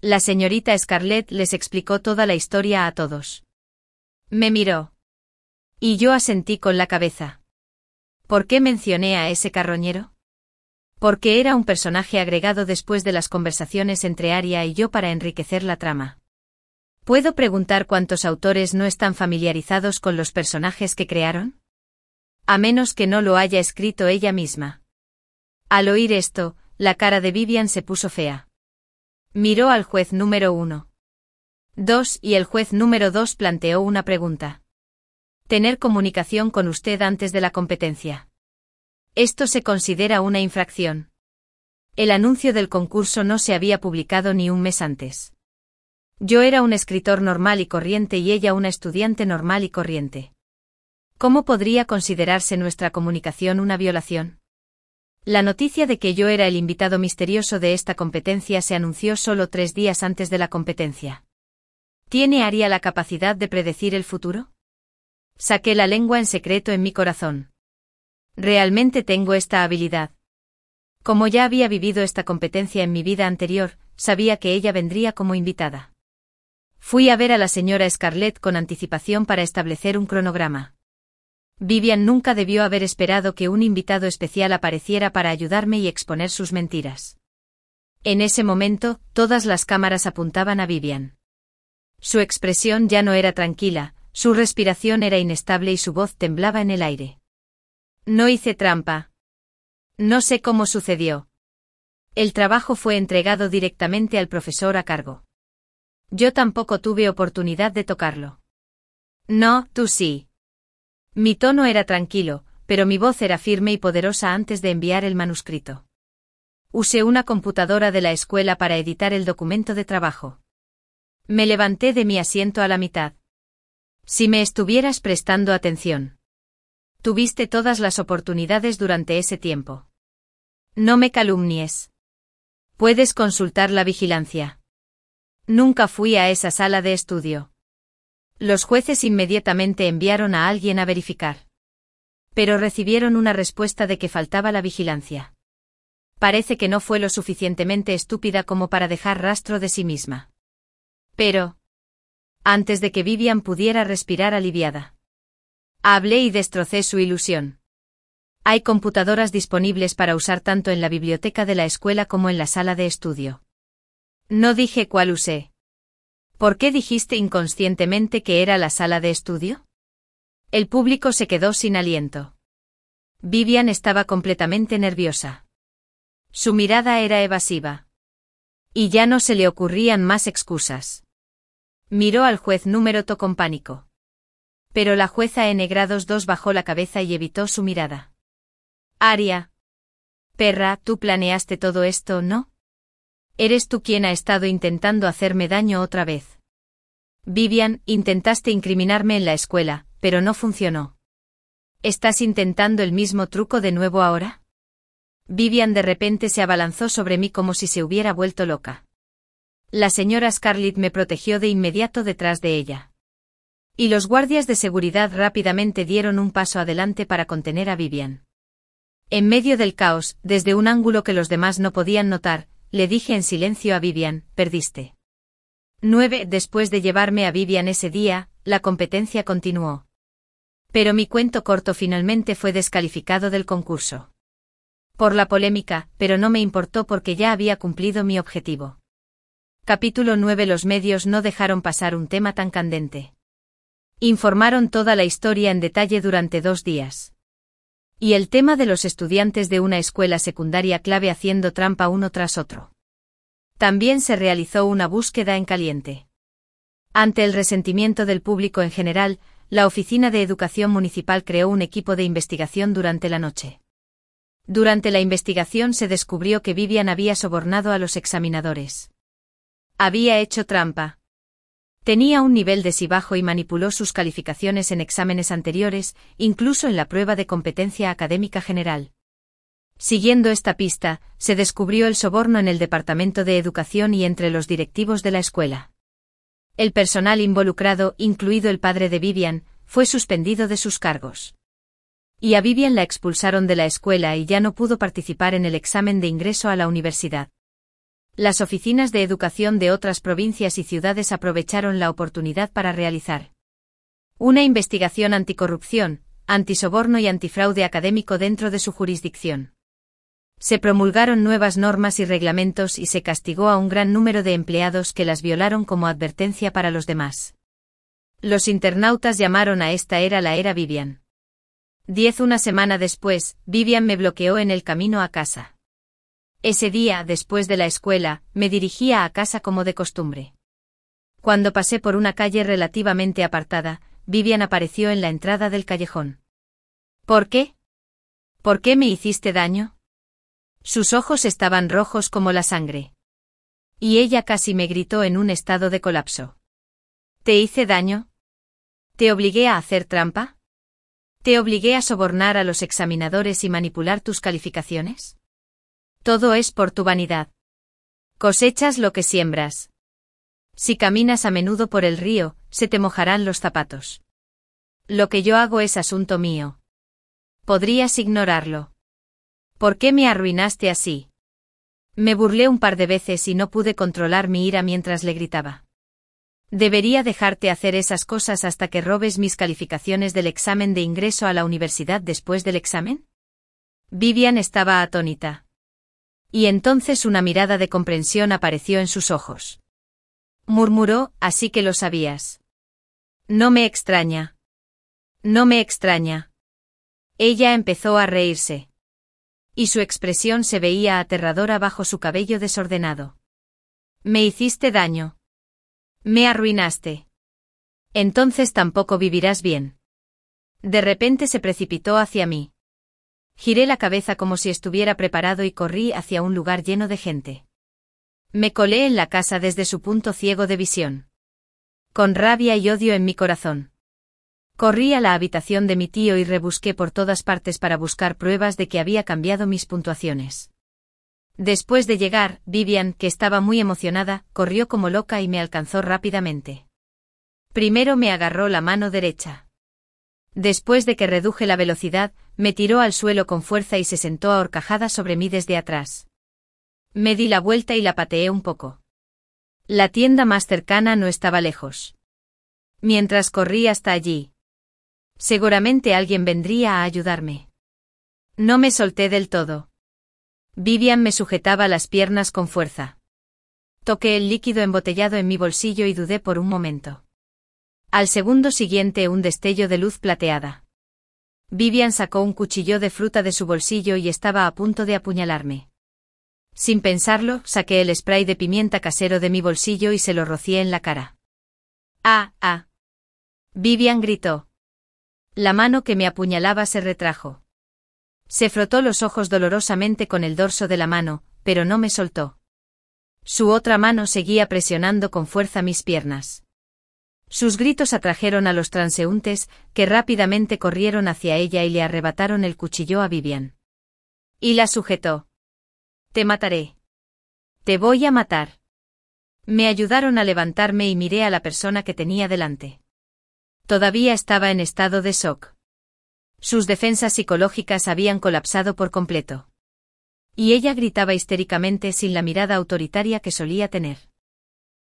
La señorita Scarlett les explicó toda la historia a todos. Me miró. Y yo asentí con la cabeza. ¿Por qué mencioné a ese carroñero? Porque era un personaje agregado después de las conversaciones entre Aria y yo para enriquecer la trama. ¿Puedo preguntar cuántos autores no están familiarizados con los personajes que crearon? A menos que no lo haya escrito ella misma. Al oír esto, la cara de Vivian se puso fea. Miró al juez número 1. 2 y el juez número 2 planteó una pregunta. Tener comunicación con usted antes de la competencia. Esto se considera una infracción. El anuncio del concurso no se había publicado ni un mes antes. Yo era un escritor normal y corriente y ella una estudiante normal y corriente. ¿Cómo podría considerarse nuestra comunicación una violación? La noticia de que yo era el invitado misterioso de esta competencia se anunció solo 3 días antes de la competencia. ¿Tiene Aria la capacidad de predecir el futuro? Saqué la lengua en secreto en mi corazón. Realmente tengo esta habilidad. Como ya había vivido esta competencia en mi vida anterior, sabía que ella vendría como invitada. Fui a ver a la señora Scarlett con anticipación para establecer un cronograma. Vivian nunca debió haber esperado que un invitado especial apareciera para ayudarme y exponer sus mentiras. En ese momento, todas las cámaras apuntaban a Vivian. Su expresión ya no era tranquila, su respiración era inestable y su voz temblaba en el aire. No hice trampa. No sé cómo sucedió. El trabajo fue entregado directamente al profesor a cargo. Yo tampoco tuve oportunidad de tocarlo. No, tú sí. Mi tono era tranquilo, pero mi voz era firme y poderosa antes de enviar el manuscrito. Usé una computadora de la escuela para editar el documento de trabajo. Me levanté de mi asiento a la mitad. Si me estuvieras prestando atención. Tuviste todas las oportunidades durante ese tiempo. No me calumnies. Puedes consultar la vigilancia. Nunca fui a esa sala de estudio. Los jueces inmediatamente enviaron a alguien a verificar. Pero recibieron una respuesta de que faltaba la vigilancia. Parece que no fue lo suficientemente estúpida como para dejar rastro de sí misma. Pero... antes de que Vivian pudiera respirar aliviada. Hablé y destrocé su ilusión. Hay computadoras disponibles para usar tanto en la biblioteca de la escuela como en la sala de estudio. No dije cuál usé. ¿Por qué dijiste inconscientemente que era la sala de estudio? El público se quedó sin aliento. Vivian estaba completamente nerviosa. Su mirada era evasiva. Y ya no se le ocurrían más excusas. Miró al juez número 2 con pánico. Pero la jueza N-2 bajó la cabeza y evitó su mirada. Aria. Perra, tú planeaste todo esto, ¿no? Eres tú quien ha estado intentando hacerme daño otra vez. Vivian, intentaste incriminarme en la escuela, pero no funcionó. ¿Estás intentando el mismo truco de nuevo ahora? Vivian de repente se abalanzó sobre mí como si se hubiera vuelto loca. La señora Scarlett me protegió de inmediato detrás de ella. Y los guardias de seguridad rápidamente dieron un paso adelante para contener a Vivian. En medio del caos, desde un ángulo que los demás no podían notar, le dije en silencio a Vivian, perdiste. 9. Después de llevarme a Vivian ese día, la competencia continuó. Pero mi cuento corto finalmente fue descalificado del concurso. Por la polémica, pero no me importó porque ya había cumplido mi objetivo. Capítulo 9. Los medios no dejaron pasar un tema tan candente. Informaron toda la historia en detalle durante 2 días. Y el tema de los estudiantes de una escuela secundaria clave haciendo trampa uno tras otro. También se realizó una búsqueda en caliente. Ante el resentimiento del público en general, la Oficina de Educación Municipal creó un equipo de investigación durante la noche. Durante la investigación se descubrió que Vivian había sobornado a los examinadores. Había hecho trampa. Tenía un nivel de sí bajo y manipuló sus calificaciones en exámenes anteriores, incluso en la prueba de competencia académica general. Siguiendo esta pista, se descubrió el soborno en el Departamento de Educación y entre los directivos de la escuela. El personal involucrado, incluido el padre de Vivian, fue suspendido de sus cargos. Y a Vivian la expulsaron de la escuela y ya no pudo participar en el examen de ingreso a la universidad. Las oficinas de educación de otras provincias y ciudades aprovecharon la oportunidad para realizar una investigación anticorrupción, antisoborno y antifraude académico dentro de su jurisdicción. Se promulgaron nuevas normas y reglamentos y se castigó a un gran número de empleados que las violaron como advertencia para los demás. Los internautas llamaron a esta era la era Vivian. 10. Una semana después, Vivian me bloqueó en el camino a casa. Ese día, después de la escuela, me dirigía a casa como de costumbre. Cuando pasé por una calle relativamente apartada, Vivian apareció en la entrada del callejón. ¿Por qué? ¿Por qué me hiciste daño? Sus ojos estaban rojos como la sangre. Y ella casi me gritó en un estado de colapso. ¿Te hice daño? ¿Te obligué a hacer trampa? ¿Te obligué a sobornar a los examinadores y manipular tus calificaciones? Todo es por tu vanidad. Cosechas lo que siembras. Si caminas a menudo por el río, se te mojarán los zapatos. Lo que yo hago es asunto mío. Podrías ignorarlo. ¿Por qué me arruinaste así? Me burlé un par de veces y no pude controlar mi ira mientras le gritaba. ¿Debería dejarte hacer esas cosas hasta que robes mis calificaciones del examen de ingreso a la universidad después del examen? Vivian estaba atónita. Y entonces una mirada de comprensión apareció en sus ojos. Murmuró, así que lo sabías. No me extraña. No me extraña. Ella empezó a reírse. Y su expresión se veía aterradora bajo su cabello desordenado. Me hiciste daño. Me arruinaste. Entonces tampoco vivirás bien. De repente se precipitó hacia mí. Giré la cabeza como si estuviera preparado y corrí hacia un lugar lleno de gente. Me colé en la casa desde su punto ciego de visión. Con rabia y odio en mi corazón. Corrí a la habitación de mi tío y rebusqué por todas partes para buscar pruebas de que había cambiado mis puntuaciones. Después de llegar, Vivian, que estaba muy emocionada, corrió como loca y me alcanzó rápidamente. Primero me agarró la mano derecha. Después de que reduje la velocidad, me tiró al suelo con fuerza y se sentó a horcajada sobre mí desde atrás. Me di la vuelta y la pateé un poco. La tienda más cercana no estaba lejos. Mientras corrí hasta allí. Seguramente alguien vendría a ayudarme. No me solté del todo. Vivian me sujetaba las piernas con fuerza. Toqué el líquido embotellado en mi bolsillo y dudé por un momento. Al segundo siguiente un destello de luz plateada. Vivian sacó un cuchillo de fruta de su bolsillo y estaba a punto de apuñalarme. Sin pensarlo, saqué el spray de pimienta casero de mi bolsillo y se lo rocié en la cara. ¡Ah, ah! Vivian gritó. La mano que me apuñalaba se retrajo. Se frotó los ojos dolorosamente con el dorso de la mano, pero no me soltó. Su otra mano seguía presionando con fuerza mis piernas. Sus gritos atrajeron a los transeúntes, que rápidamente corrieron hacia ella y le arrebataron el cuchillo a Vivian. Y la sujetó. Te mataré. Te voy a matar. Me ayudaron a levantarme y miré a la persona que tenía delante. Todavía estaba en estado de shock. Sus defensas psicológicas habían colapsado por completo. Y ella gritaba histéricamente sin la mirada autoritaria que solía tener.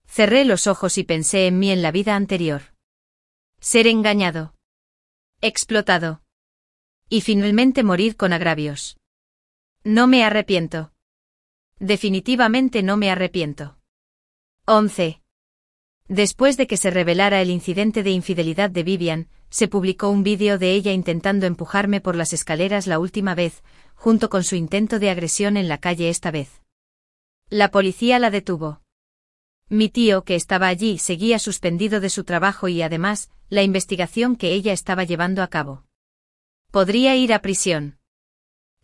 Cerré los ojos y pensé en mí en la vida anterior. Ser engañado. Explotado. Y finalmente morir con agravios. No me arrepiento. Definitivamente no me arrepiento. 11. Después de que se revelara el incidente de infidelidad de Vivian, se publicó un vídeo de ella intentando empujarme por las escaleras la última vez, junto con su intento de agresión en la calle esta vez. La policía la detuvo. Mi tío, que estaba allí, seguía suspendido de su trabajo y además, la investigación que ella estaba llevando a cabo. Podría ir a prisión.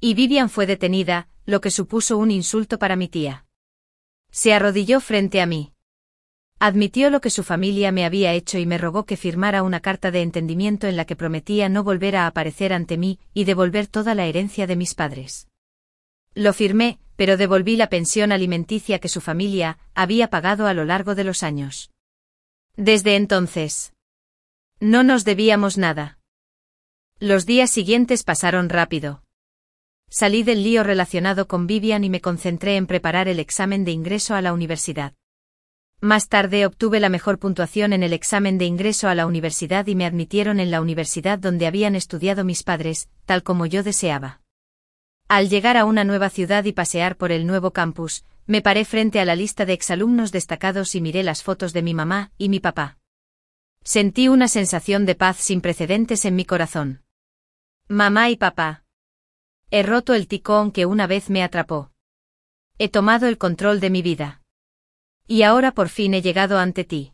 Y Vivian fue detenida, lo que supuso un insulto para mi tía. Se arrodilló frente a mí. Admitió lo que su familia me había hecho y me rogó que firmara una carta de entendimiento en la que prometía no volver a aparecer ante mí y devolver toda la herencia de mis padres. Lo firmé, pero devolví la pensión alimenticia que su familia había pagado a lo largo de los años. Desde entonces, no nos debíamos nada. Los días siguientes pasaron rápido. Salí del lío relacionado con Vivian y me concentré en preparar el examen de ingreso a la universidad. Más tarde obtuve la mejor puntuación en el examen de ingreso a la universidad y me admitieron en la universidad donde habían estudiado mis padres, tal como yo deseaba. Al llegar a una nueva ciudad y pasear por el nuevo campus, me paré frente a la lista de exalumnos destacados y miré las fotos de mi mamá y mi papá. Sentí una sensación de paz sin precedentes en mi corazón. Mamá y papá. He roto el ticón que una vez me atrapó. He tomado el control de mi vida. Y ahora por fin he llegado ante ti.